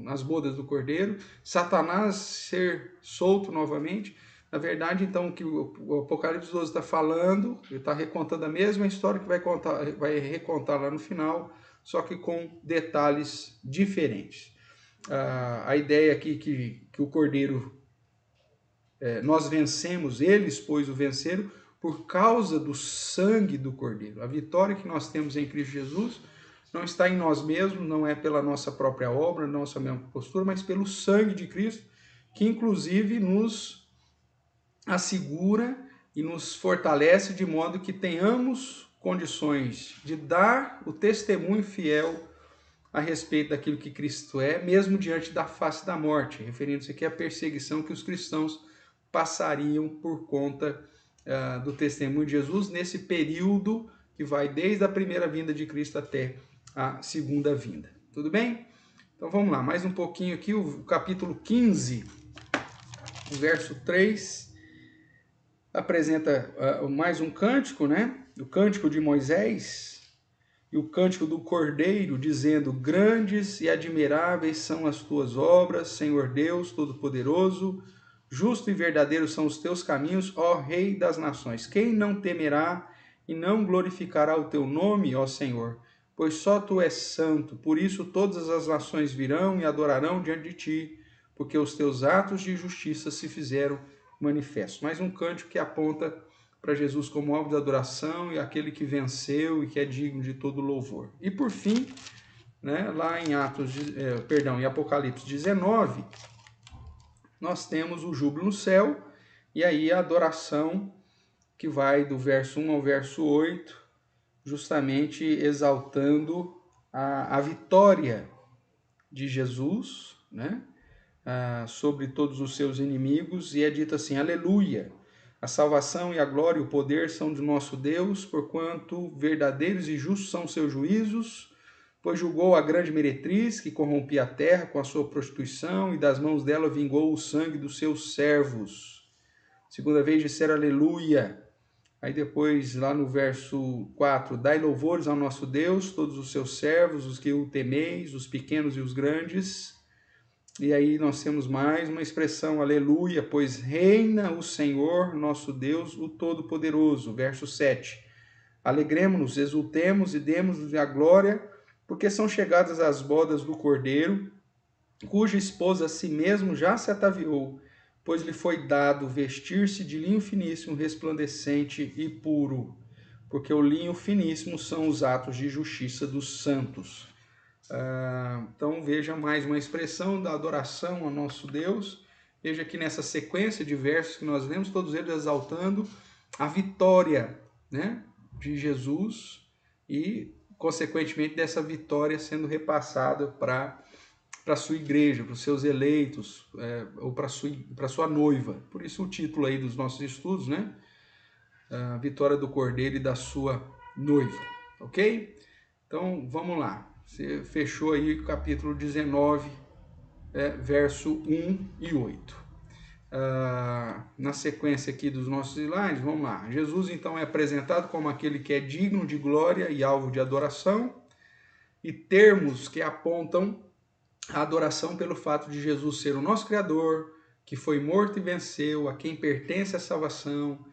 nas bodas do Cordeiro, Satanás ser solto novamente. Na verdade, então, o que o Apocalipse 12 está falando, ele está recontando a mesma história que vai recontar lá no final, só que com detalhes diferentes. A ideia aqui que o Cordeiro, nós vencemos, eles, pois, o venceram por causa do sangue do Cordeiro. A vitória que nós temos em Cristo Jesus não está em nós mesmos, não é pela nossa própria obra, nossa mesma postura, mas pelo sangue de Cristo, que inclusive nos assegura e nos fortalece de modo que tenhamos condições de dar o testemunho fiel a respeito daquilo que Cristo é, mesmo diante da face da morte, referindo-se aqui à perseguição que os cristãos passariam por conta do testemunho de Jesus nesse período que vai desde a primeira vinda de Cristo até a segunda vinda. Tudo bem? Então vamos lá, mais um pouquinho aqui, o capítulo 15, o verso 3, apresenta mais um cântico, né? O cântico de Moisés e o cântico do Cordeiro, dizendo: grandes e admiráveis são as tuas obras, Senhor Deus Todo-Poderoso, justo e verdadeiro são os teus caminhos, ó Rei das nações. Quem não temerá e não glorificará o teu nome, ó Senhor? Pois só tu és santo, por isso todas as nações virão e adorarão diante de ti, porque os teus atos de justiça se fizeram manifestos. Mais um cântico que aponta para Jesus como alvo de adoração e aquele que venceu e que é digno de todo louvor. E por fim, né, lá em em Apocalipse 19, nós temos o júbilo no céu, e aí a adoração que vai do verso 1 ao verso 8, justamente exaltando a vitória de Jesus, né, sobre todos os seus inimigos, e é dito assim: aleluia, a salvação e a glória e o poder são de nosso Deus, porquanto verdadeiros e justos são seus juízos, pois julgou a grande meretriz que corrompia a terra com a sua prostituição, e das mãos dela vingou o sangue dos seus servos. Segunda vez disseram aleluia. Aí depois, lá no verso 4, dai louvores ao nosso Deus, todos os seus servos, os que o temeis, os pequenos e os grandes. E aí nós temos mais uma expressão, aleluia, pois reina o Senhor, nosso Deus, o Todo-Poderoso. Verso 7, alegremos-nos, exultemos e demos-lhe a glória, porque são chegadas as bodas do Cordeiro, cuja esposa a si mesmo já se ataviou, pois lhe foi dado vestir-se de linho finíssimo, resplandecente e puro, porque o linho finíssimo são os atos de justiça dos santos. Então veja mais uma expressão da adoração ao nosso Deus. Veja que nessa sequência de versos que nós lemos, todos eles exaltando a vitória, né, de Jesus e, consequentemente, dessa vitória sendo repassada para a sua igreja, para os seus eleitos, ou para a sua noiva. Por isso o título aí dos nossos estudos, né? A vitória do Cordeiro e da sua noiva, ok? Então, vamos lá. Você fechou aí o capítulo 19, verso 1 e 8. Na sequência aqui dos nossos slides, vamos lá. Jesus, então, é apresentado como aquele que é digno de glória e alvo de adoração, e termos que apontam a adoração pelo fato de Jesus ser o nosso Criador, que foi morto e venceu, a quem pertence a salvação,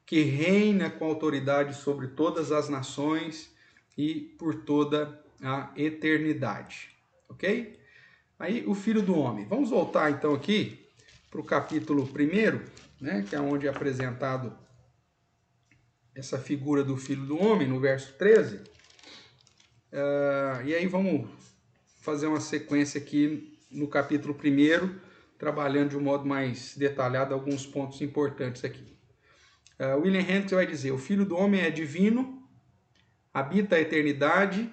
que reina com autoridade sobre todas as nações e por toda a eternidade. Ok? Aí o Filho do Homem. Vamos voltar então aqui para o capítulo 1, né, que é onde é apresentado essa figura do Filho do Homem, no verso 13. E aí vamos fazer uma sequência aqui no capítulo 1, trabalhando de um modo mais detalhado alguns pontos importantes aqui. William Hendricks vai dizer: o Filho do Homem é divino, habita a eternidade,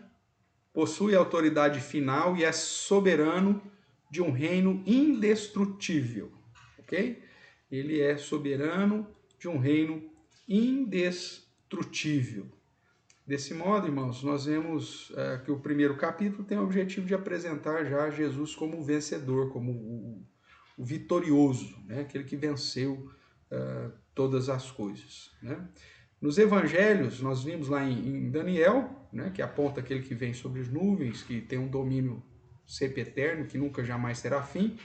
possui autoridade final e é soberano de um reino indestrutível. Ok? Ele é soberano de um reino indestrutível. Desse modo, irmãos, nós vemos que o primeiro capítulo tem o objetivo de apresentar já Jesus como o vencedor, como o vitorioso, né? Aquele que venceu todas as coisas, né? Nos evangelhos, nós vimos lá em Daniel, né, que aponta aquele que vem sobre as nuvens, que tem um domínio sempiterno, que nunca jamais terá fim,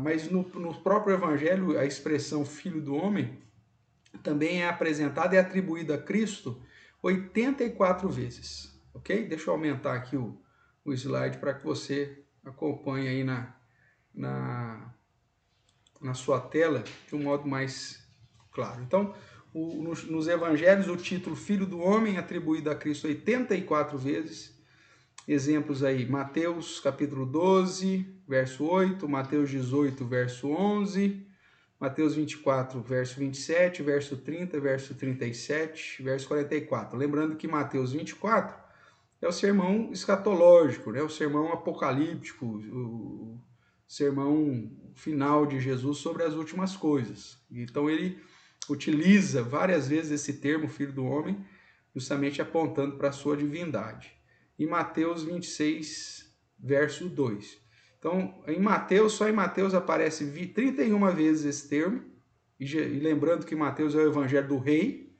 mas no próprio evangelho, a expressão Filho do Homem também é apresentada e atribuída a Cristo 84 vezes, ok? Deixa eu aumentar aqui o slide para que você acompanhe aí na sua tela de um modo mais claro. Então, nos evangelhos, o título Filho do Homem é atribuído a Cristo 84 vezes, exemplos aí, Mateus capítulo 12, verso 8, Mateus 18, verso 11, Mateus 24, verso 27, verso 30, verso 37, verso 44. Lembrando que Mateus 24 é o sermão escatológico, né? O sermão apocalíptico, o sermão final de Jesus sobre as últimas coisas. Então ele utiliza várias vezes esse termo, filho do homem, justamente apontando para a sua divindade. E Mateus 26, verso 2. Então, só em Mateus aparece 31 vezes esse termo, e lembrando que Mateus é o evangelho do rei,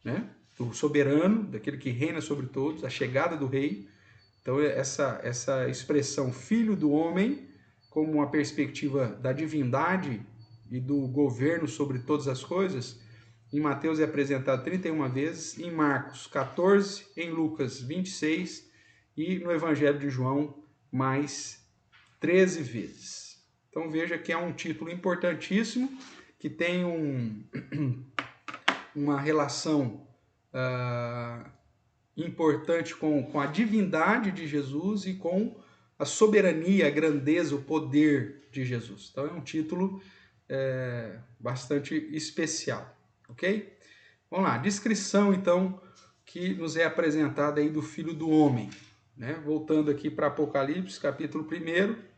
né? Do soberano, daquele que reina sobre todos, a chegada do rei. Então, essa expressão filho do homem, como uma perspectiva da divindade e do governo sobre todas as coisas, em Mateus é apresentado 31 vezes, em Marcos 14, em Lucas 26 e no Evangelho de João mais 13 vezes. Então veja que é um título importantíssimo, que tem uma relação importante com a divindade de Jesus e com a soberania, a grandeza, o poder de Jesus. Então é um título bastante especial, ok? Vamos lá, descrição então que nos é apresentada aí do Filho do Homem, né? Voltando aqui para Apocalipse, capítulo 1,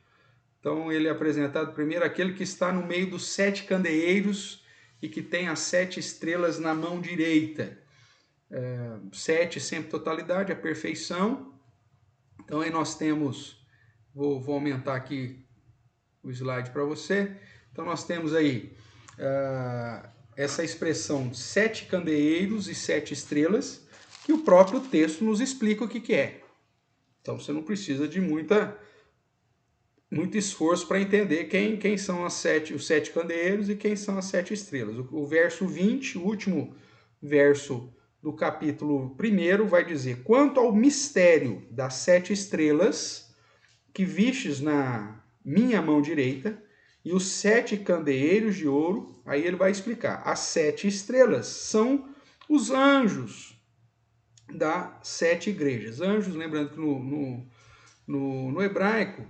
então ele é apresentado primeiro aquele que está no meio dos 7 candeeiros e que tem as 7 estrelas na mão direita. 7 sempre totalidade, a perfeição. Então aí nós temos, vou aumentar aqui o slide para você. Então nós temos aí essa expressão 7 candeeiros e 7 estrelas, que o próprio texto nos explica o que é. Então você não precisa de muito esforço para entender quem são os 7 candeeiros e quem são as 7 estrelas. O verso 20, o último verso do capítulo 1, vai dizer: quanto ao mistério das 7 estrelas que vistes na minha mão direita e os 7 candeeiros de ouro, aí ele vai explicar. As 7 estrelas são os anjos das 7 igrejas. Anjos, lembrando que no hebraico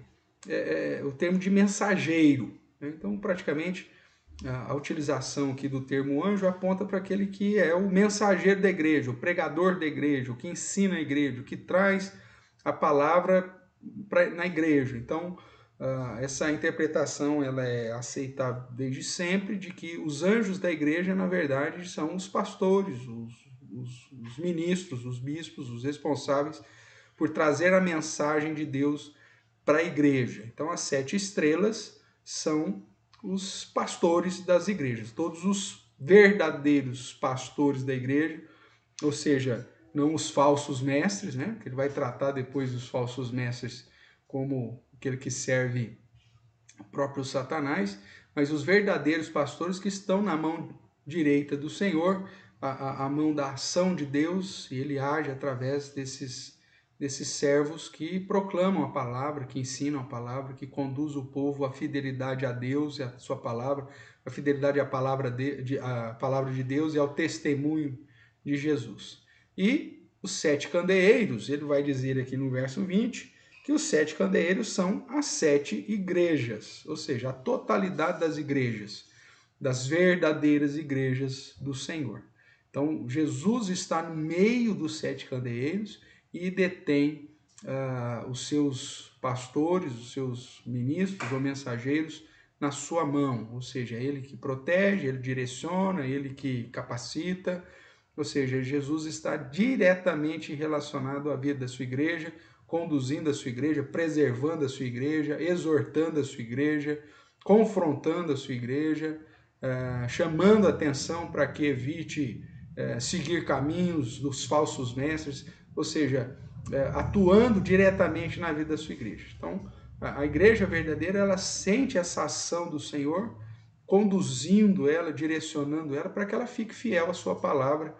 é o termo de mensageiro, né? Então, praticamente, a utilização aqui do termo anjo aponta para aquele que é o mensageiro da igreja, o pregador da igreja, o que ensina a igreja, o que traz a palavra na igreja. Então, essa interpretação ela é aceitável desde sempre, de que os anjos da igreja, na verdade, são os pastores, os ministros, os bispos, os responsáveis por trazer a mensagem de Deus para a igreja. Então, as 7 estrelas são os pastores das igrejas, todos os verdadeiros pastores da igreja, ou seja, não os falsos mestres, né? Que ele vai tratar depois dos falsos mestres como aquele que serve o próprio Satanás, mas os verdadeiros pastores que estão na mão direita do Senhor, a mão da ação de Deus, e ele age através desses servos que proclamam a palavra, que ensinam a palavra, que conduzem o povo à fidelidade a Deus e à sua palavra, a fidelidade à palavra de Deus e ao testemunho de Jesus. E os 7 candeeiros, ele vai dizer aqui no verso 20, que os 7 candeeiros são as 7 igrejas, ou seja, a totalidade das igrejas, das verdadeiras igrejas do Senhor. Então, Jesus está no meio dos 7 candeeiros e detém os seus pastores, os seus ministros ou mensageiros na sua mão, ou seja, ele que protege, ele direciona, ele que capacita, ou seja, Jesus está diretamente relacionado à vida da sua igreja, conduzindo a sua igreja, preservando a sua igreja, exortando a sua igreja, confrontando a sua igreja, chamando a atenção para que evite seguir caminhos dos falsos mestres, ou seja, atuando diretamente na vida da sua igreja. Então, a igreja verdadeira, ela sente essa ação do Senhor, conduzindo ela, direcionando ela, para que ela fique fiel à sua palavra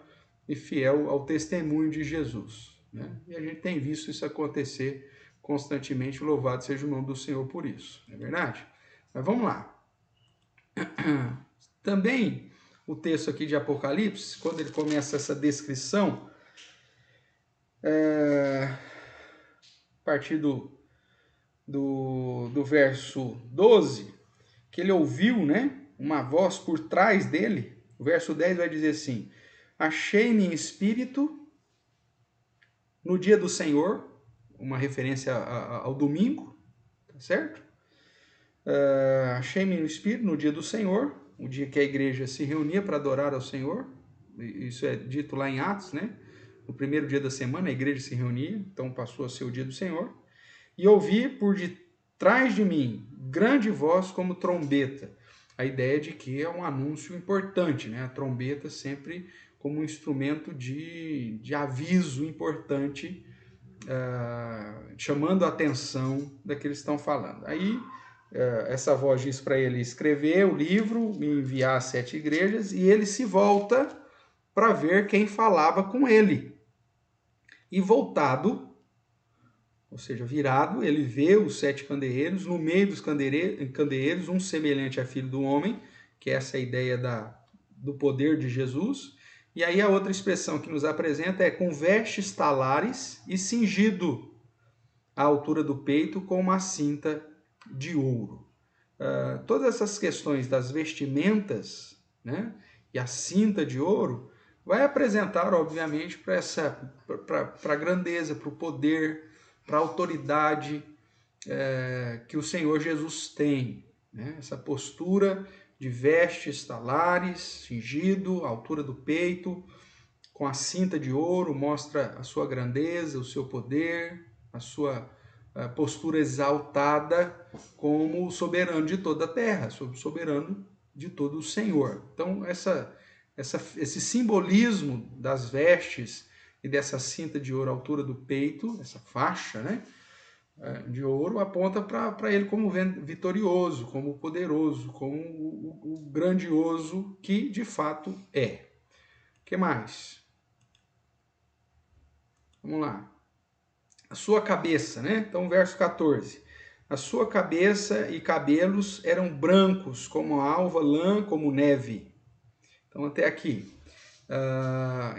e fiel ao testemunho de Jesus, né? E a gente tem visto isso acontecer constantemente, louvado seja o nome do Senhor por isso, não é verdade? Mas vamos lá. Também o texto aqui de Apocalipse, quando ele começa essa descrição, a partir do verso 12, que ele ouviu, né, uma voz por trás dele. O verso 10 vai dizer assim: achei-me em espírito no dia do Senhor, uma referência ao domingo, tá certo? Achei-me no espírito no dia do Senhor, o dia que a igreja se reunia para adorar ao Senhor. Isso é dito lá em Atos, né? No primeiro dia da semana a igreja se reunia, então passou a ser o dia do Senhor. E ouvi por detrás de mim grande voz como trombeta. A ideia de que é um anúncio importante, né? A trombeta sempre como um instrumento de aviso importante, chamando a atenção daqueles que estão falando. Aí essa voz diz para ele escrever o livro, me enviar às 7 igrejas, e ele se volta para ver quem falava com ele. E voltado, ou seja, virado, ele vê os 7 candeeiros, no meio dos candeeiros, um semelhante a filho do homem, que é essa ideia do poder de Jesus. E aí a outra expressão que nos apresenta é com vestes talares e cingido à altura do peito com uma cinta de ouro. Todas essas questões das vestimentas, né, e a cinta de ouro vai apresentar, obviamente, para a grandeza, para o poder, para a autoridade que o Senhor Jesus tem. Né? Essa postura de vestes talares, cingido, à altura do peito, com a cinta de ouro, mostra a sua grandeza, o seu poder, a sua postura exaltada como soberano de toda a terra, soberano de todo o Senhor. Então, esse simbolismo das vestes e dessa cinta de ouro à altura do peito, essa faixa, né, de ouro, aponta para ele como vitorioso, como poderoso, como o grandioso que de fato é. O que mais? Vamos lá. A sua cabeça, né? Então, verso 14. A sua cabeça e cabelos eram brancos como a alva, lã como neve. Então, até aqui.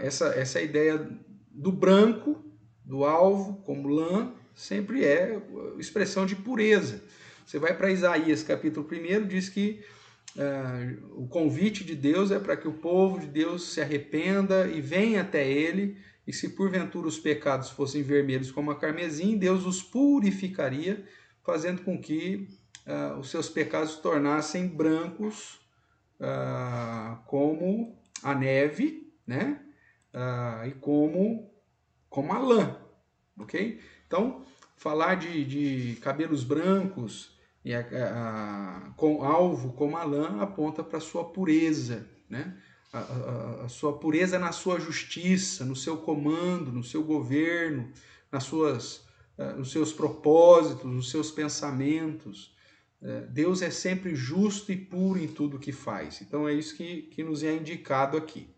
Essa ideia do branco, do alvo, como lã, sempre é expressão de pureza. Você vai para Isaías, capítulo 1, diz que o convite de Deus é para que o povo de Deus se arrependa e venha até ele, e se porventura os pecados fossem vermelhos como a carmesim, Deus os purificaria, fazendo com que os seus pecados se tornassem brancos como a neve, né? E como a lã, ok? Então, falar de cabelos brancos e com alvo como a lã aponta para a sua pureza, né? A sua pureza na sua justiça, no seu comando, no seu governo, nos seus propósitos, nos seus pensamentos. Deus é sempre justo e puro em tudo que faz. Então é isso que nos é indicado aqui.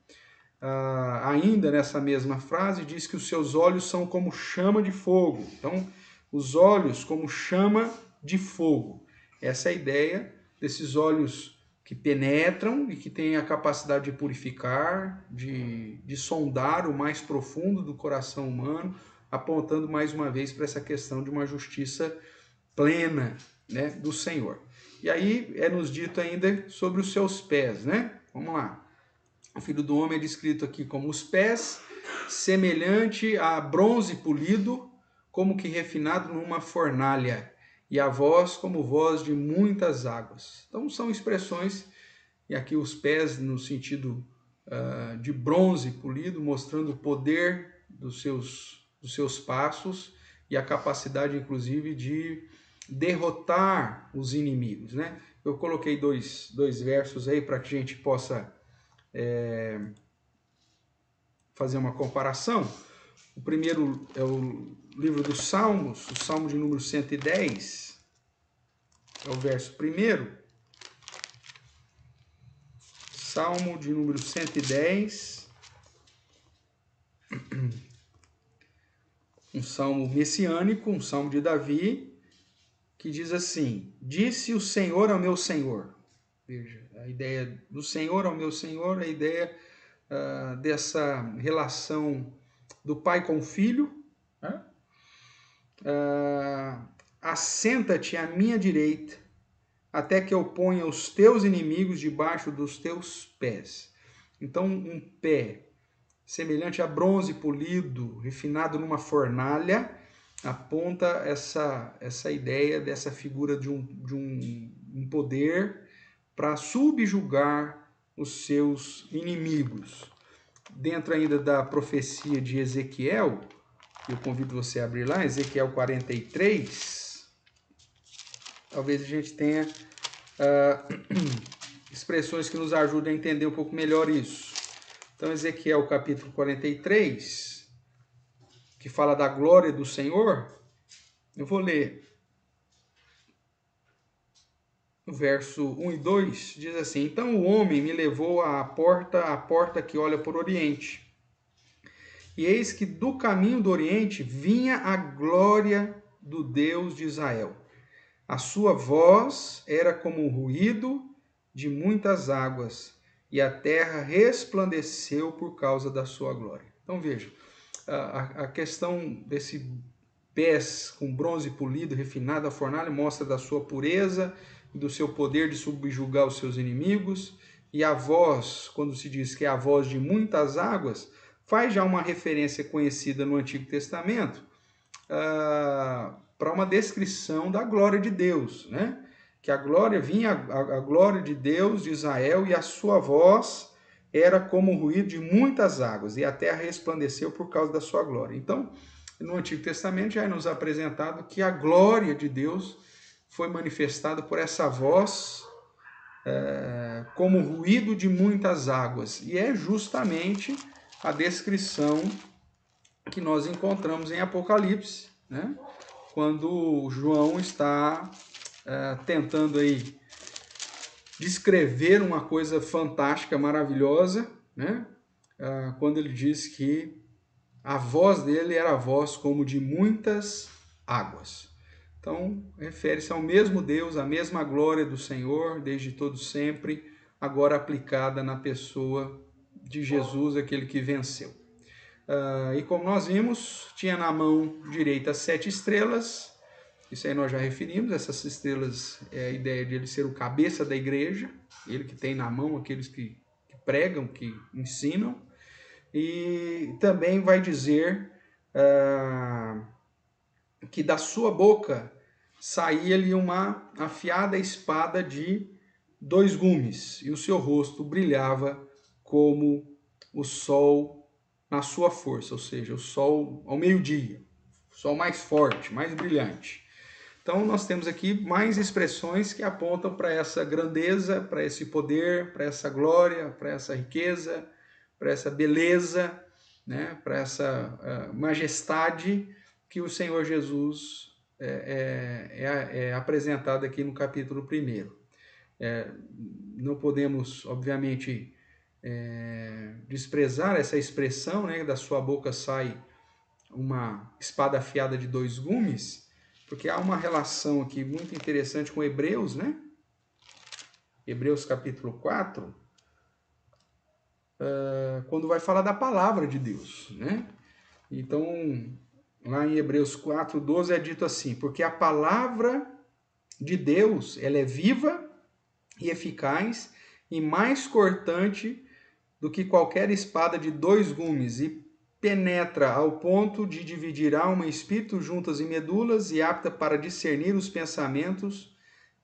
Ainda nessa mesma frase diz que os seus olhos são como chama de fogo. Então, os olhos como chama de fogo. Essa é a ideia desses olhos que penetram e que têm a capacidade de purificar, de sondar o mais profundo do coração humano, apontando mais uma vez para essa questão de uma justiça plena, né, do Senhor. E aí é nos dito ainda sobre os seus pés, né? Vamos lá. O Filho do Homem é descrito aqui como os pés, semelhante a bronze polido, como que refinado numa fornalha, e a voz como voz de muitas águas. Então são expressões, e aqui os pés no sentido de bronze polido, mostrando o poder dos seus passos e a capacidade, inclusive, de derrotar os inimigos, né? Eu coloquei dois versos aí para que a gente possa fazer uma comparação. O primeiro é o livro dos Salmos, o Salmo de número 110, é o verso 1. Salmo de número 110, um salmo messiânico, um salmo de Davi, que diz assim: disse o Senhor ao meu Senhor. Veja, a ideia do Senhor ao meu Senhor, a ideia dessa relação do pai com o filho, né? assenta-te à minha direita, até que eu ponha os teus inimigos debaixo dos teus pés. Então, um pé semelhante a bronze polido, refinado numa fornalha, aponta essa ideia dessa figura de um poder para subjugar os seus inimigos. Dentro ainda da profecia de Ezequiel, eu convido você a abrir lá, Ezequiel 43, talvez a gente tenha expressões que nos ajudem a entender um pouco melhor isso. Então, Ezequiel capítulo 43, que fala da glória do Senhor, eu vou ler o verso 1 e 2, diz assim: Então o homem me levou à porta que olha para o oriente. E eis que do caminho do oriente vinha a glória do Deus de Israel. A sua voz era como o ruído de muitas águas, e a terra resplandeceu por causa da sua glória. Então veja, a questão desse pés com bronze polido, refinado, a fornalha, mostra da sua pureza e do seu poder de subjugar os seus inimigos. E a voz, quando se diz que é a voz de muitas águas, faz já uma referência conhecida no Antigo Testamento para uma descrição da glória de Deus, né? Que a glória vinha, a glória de Deus, de Israel, e a sua voz era como o ruído de muitas águas, e a terra resplandeceu por causa da sua glória. Então, no Antigo Testamento já é nos apresentado que a glória de Deus foi manifestada por essa voz como o ruído de muitas águas. E é justamente a descrição que nós encontramos em Apocalipse, né? Quando João está tentando aí descrever uma coisa fantástica, maravilhosa, né? Quando ele diz que a voz dele era a voz como de muitas águas. Então, refere-se ao mesmo Deus, à mesma glória do Senhor, desde todo sempre, agora aplicada na pessoa de Jesus, aquele que venceu. E como nós vimos, tinha na mão direita 7 estrelas, isso aí nós já referimos, essas estrelas é a ideia de ele ser o cabeça da igreja, ele que tem na mão aqueles que pregam, que ensinam, e também vai dizer que da sua boca saía-lhe uma afiada espada de 2 gumes, e o seu rosto brilhava como o sol na sua força, ou seja, o sol ao meio-dia, o sol mais forte, mais brilhante. Então nós temos aqui mais expressões que apontam para essa grandeza, para esse poder, para essa glória, para essa riqueza, para essa beleza, né? Para essa majestade que o Senhor Jesus é apresentado aqui no capítulo 1. Não podemos, obviamente, desprezar essa expressão, né? Da sua boca sai uma espada afiada de 2 gumes, porque há uma relação aqui muito interessante com Hebreus, né? Hebreus capítulo 4, quando vai falar da palavra de Deus, né? Então, lá em Hebreus 4:12 é dito assim: porque a palavra de Deus, ela é viva e eficaz e mais cortante do que qualquer espada de 2 gumes, e penetra ao ponto de dividir alma e espírito, juntas e medulas, e apta para discernir os pensamentos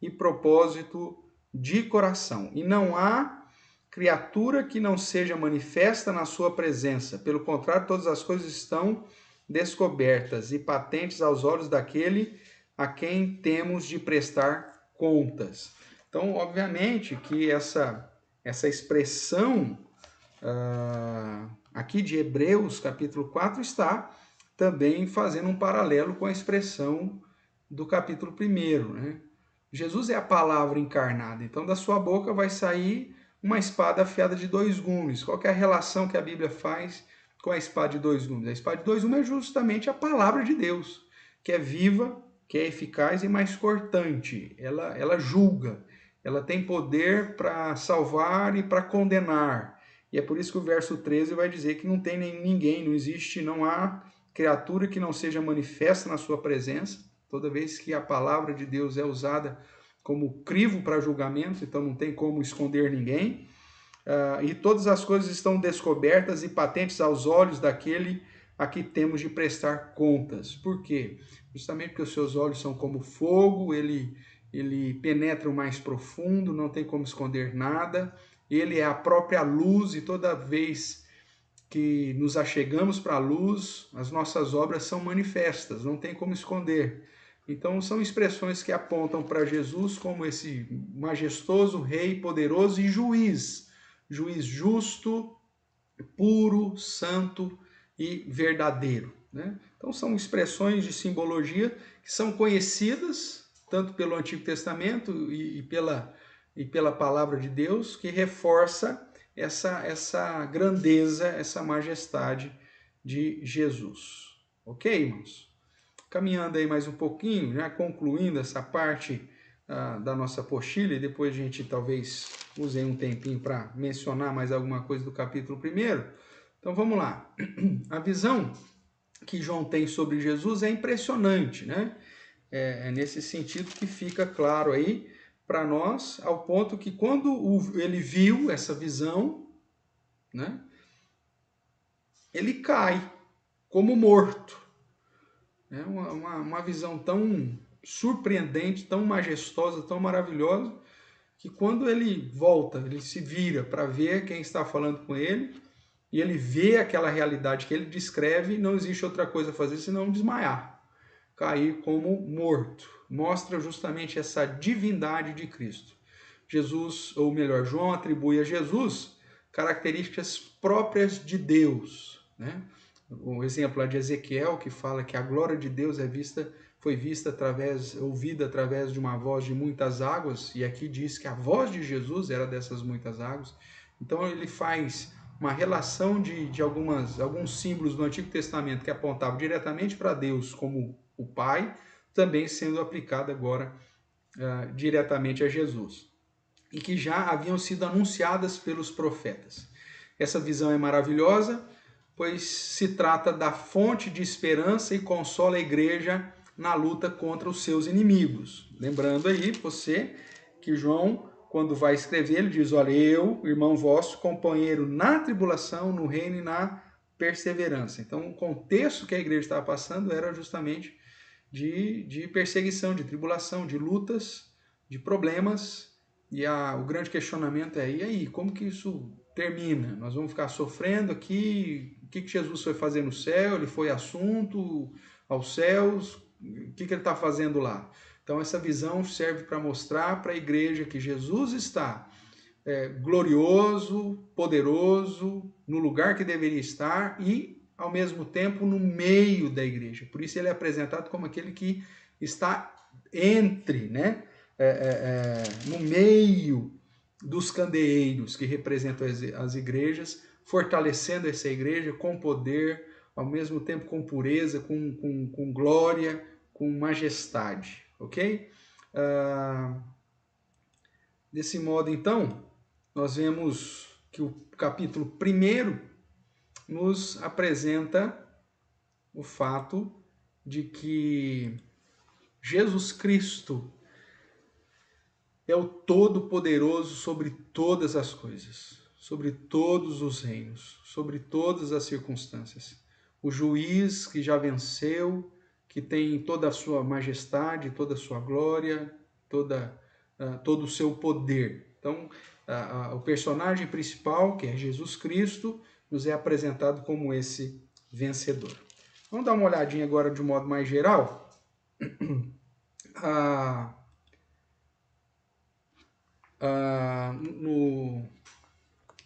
e propósito de coração. E não há criatura que não seja manifesta na sua presença. Pelo contrário, todas as coisas estão descobertas e patentes aos olhos daquele a quem temos de prestar contas. Então, obviamente que essa expressão aqui de Hebreus, capítulo 4, está também fazendo um paralelo com a expressão do capítulo 1, né? Jesus é a palavra encarnada, então da sua boca vai sair uma espada afiada de 2 gumes. Qual que é a relação que a Bíblia faz com a espada de 2 gumes? A espada de 2 gumes é justamente a palavra de Deus, que é viva, que é eficaz e mais cortante. Ela julga, ela tem poder para salvar e para condenar. E é por isso que o verso 13 vai dizer que não tem ninguém, não existe, não há criatura que não seja manifesta na sua presença, toda vez que a palavra de Deus é usada como crivo para julgamento, então não tem como esconder ninguém. E todas as coisas estão descobertas e patentes aos olhos daquele a que temos de prestar contas. Por quê? Justamente porque os seus olhos são como fogo, ele penetra o mais profundo, não tem como esconder nada, ele é a própria luz, e toda vez que nos achegamos para a luz, as nossas obras são manifestas, não tem como esconder. Então são expressões que apontam para Jesus como esse majestoso rei, poderoso e juiz justo, puro, santo e verdadeiro, né? Então são expressões de simbologia que são conhecidas tanto pelo Antigo Testamento e pela palavra de Deus, que reforça essa grandeza, essa majestade de Jesus. Ok, irmãos? Caminhando aí mais um pouquinho, já concluindo essa parte da nossa apostila, e depois a gente talvez use um tempinho para mencionar mais alguma coisa do capítulo 1. Então vamos lá. A visão que João tem sobre Jesus é impressionante, né? É nesse sentido que fica claro aí para nós, ao ponto que quando ele viu essa visão, né, ele cai como morto. É uma visão tão surpreendente, tão majestosa, tão maravilhosa, que quando ele volta, ele se vira para ver quem está falando com ele, e ele vê aquela realidade que ele descreve, não existe outra coisa a fazer senão desmaiar, cair como morto. Mostra justamente essa divindade de Cristo. Jesus, ou melhor, João atribui a Jesus características próprias de Deus, né? O exemplo lá de Ezequiel, que fala que a glória de Deus foi vista ouvida através de uma voz de muitas águas, e aqui diz que a voz de Jesus era dessas muitas águas. Então ele faz uma relação de alguns símbolos do Antigo Testamento que apontavam diretamente para Deus como o Pai, também sendo aplicado agora diretamente a Jesus, e que já haviam sido anunciadas pelos profetas. Essa visão é maravilhosa, pois se trata da fonte de esperança e consola a igreja na luta contra os seus inimigos. Lembrando aí, você, que João, quando vai escrever, ele diz, olha, eu, irmão vosso, companheiro na tribulação, no reino e na perseverança. Então, o contexto que a igreja estava passando era justamente de perseguição, de tribulação, de lutas, de problemas, e o grande questionamento é, e aí, como que isso termina? Nós vamos ficar sofrendo aqui? O que Jesus foi fazer no céu? Ele foi assunto aos céus? O que ele está fazendo lá? Então essa visão serve para mostrar para a igreja que Jesus está glorioso, poderoso, no lugar que deveria estar e, ao mesmo tempo, no meio da igreja. Por isso ele é apresentado como aquele que está entre, né? No meio dos candeeiros que representam as igrejas, fortalecendo essa igreja com poder, ao mesmo tempo com pureza, com glória, com majestade, ok? Desse modo, então, nós vemos que o capítulo 1 nos apresenta o fato de que Jesus Cristo é o Todo-Poderoso sobre todas as coisas, sobre todos os reinos, sobre todas as circunstâncias. O juiz que já venceu, que tem toda a sua majestade, toda a sua glória, todo o seu poder. Então, o personagem principal, que é Jesus Cristo, nos é apresentado como esse vencedor. Vamos dar uma olhadinha agora de um modo mais geral.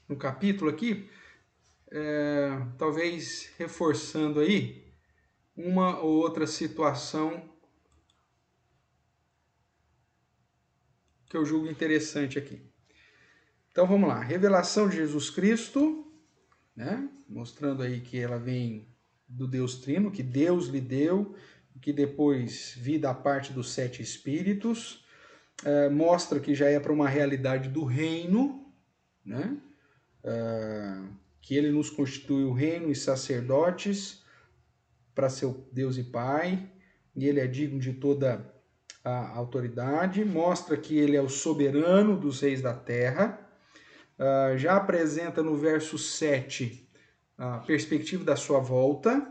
No capítulo aqui, talvez reforçando aí uma ou outra situação que eu julgo interessante aqui. Então vamos lá, revelação de Jesus Cristo, né? Mostrando aí que ela vem do Deus Trino, que Deus lhe deu, que depois vi da parte dos 7 Espíritos, mostra que já é para uma realidade do reino, né? Que ele nos constitui o reino e sacerdotes, para seu Deus e Pai, e ele é digno de toda a autoridade, mostra que ele é o soberano dos reis da terra, já apresenta no verso 7 a perspectiva da sua volta.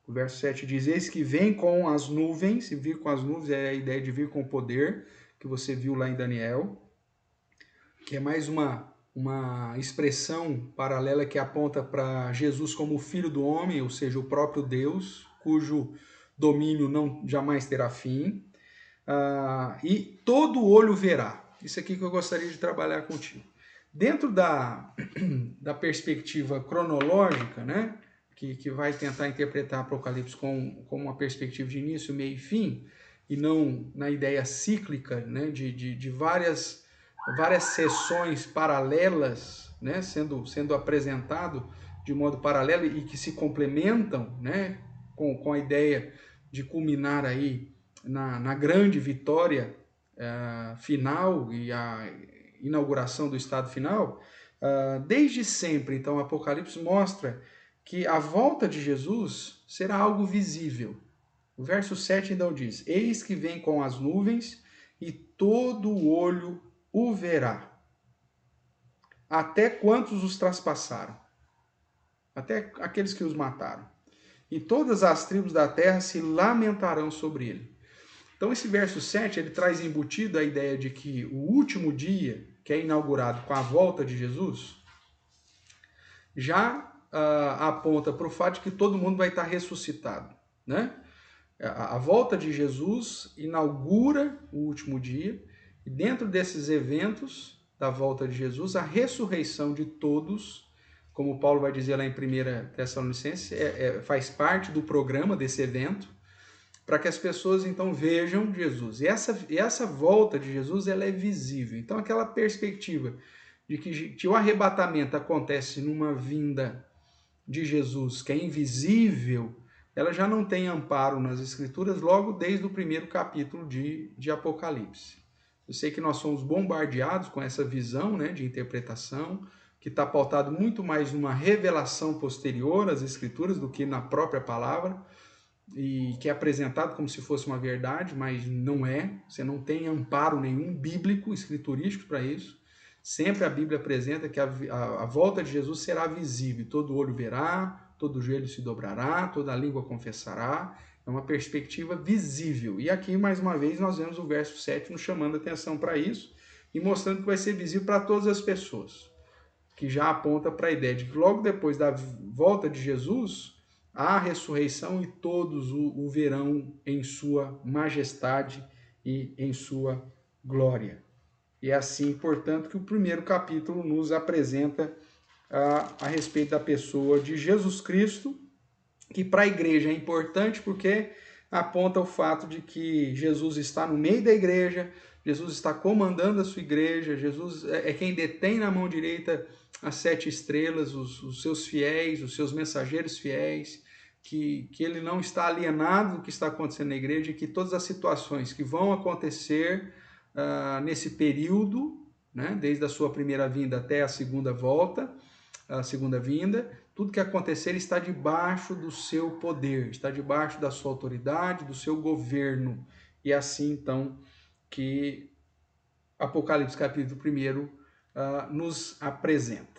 O verso 7 diz: eis que vem com as nuvens, e vir com as nuvens é a ideia de vir com poder, que você viu lá em Daniel, que é mais uma expressão paralela que aponta para Jesus como o Filho do Homem, ou seja, o próprio Deus, cujo domínio não jamais terá fim. E todo olho verá. Isso aqui que eu gostaria de trabalhar contigo. Dentro da perspectiva cronológica, né, que vai tentar interpretar Apocalipse com uma perspectiva de início, meio e fim, e não na ideia cíclica, né, de várias sessões paralelas, né, sendo apresentado de modo paralelo e que se complementam, né, com a ideia de culminar aí na grande vitória final e a inauguração do estado final. Desde sempre, então, o Apocalipse mostra que a volta de Jesus será algo visível. O verso 7 então diz: eis que vem com as nuvens e todo olho o verá, até quantos os traspassaram, até aqueles que os mataram. E todas as tribos da terra se lamentarão sobre ele. Então esse verso 7, ele traz embutido a ideia de que o último dia, que é inaugurado com a volta de Jesus, já aponta para o fato de que todo mundo vai estar ressuscitado, né? A volta de Jesus inaugura o último dia, e dentro desses eventos da volta de Jesus, a ressurreição de todos, como Paulo vai dizer lá em 1 Tessalonicenses, faz parte do programa desse evento, para que as pessoas então vejam Jesus. E essa volta de Jesus, ela é visível. Então aquela perspectiva de que o arrebatamento acontece numa vinda de Jesus que é invisível, ela já não tem amparo nas Escrituras logo desde o primeiro capítulo de Apocalipse. Eu sei que nós somos bombardeados com essa visão, né, de interpretação, que está pautado muito mais numa revelação posterior às Escrituras do que na própria palavra, e que é apresentado como se fosse uma verdade, mas não é. Você não tem amparo nenhum bíblico, escriturístico para isso. Sempre a Bíblia apresenta que a volta de Jesus será visível, todo olho verá, todo joelho se dobrará, toda língua confessará. É uma perspectiva visível. E aqui, mais uma vez, nós vemos o verso 7 nos chamando a atenção para isso e mostrando que vai ser visível para todas as pessoas, que já aponta para a ideia de que logo depois da volta de Jesus, há a ressurreição e todos o verão em sua majestade e em sua glória. E é assim, portanto, que o primeiro capítulo nos apresenta a respeito da pessoa de Jesus Cristo, que para a igreja é importante porque aponta o fato de que Jesus está no meio da igreja, Jesus está comandando a sua igreja, Jesus é quem detém na mão direita as 7 estrelas, os seus fiéis, os seus mensageiros fiéis, que ele não está alienado do que está acontecendo na igreja e que todas as situações que vão acontecer nesse período, né, desde a sua primeira vinda até a segunda volta, a segunda vinda, tudo que acontecer está debaixo do seu poder, está debaixo da sua autoridade, do seu governo. E é assim, então, que Apocalipse capítulo 1 nos apresenta.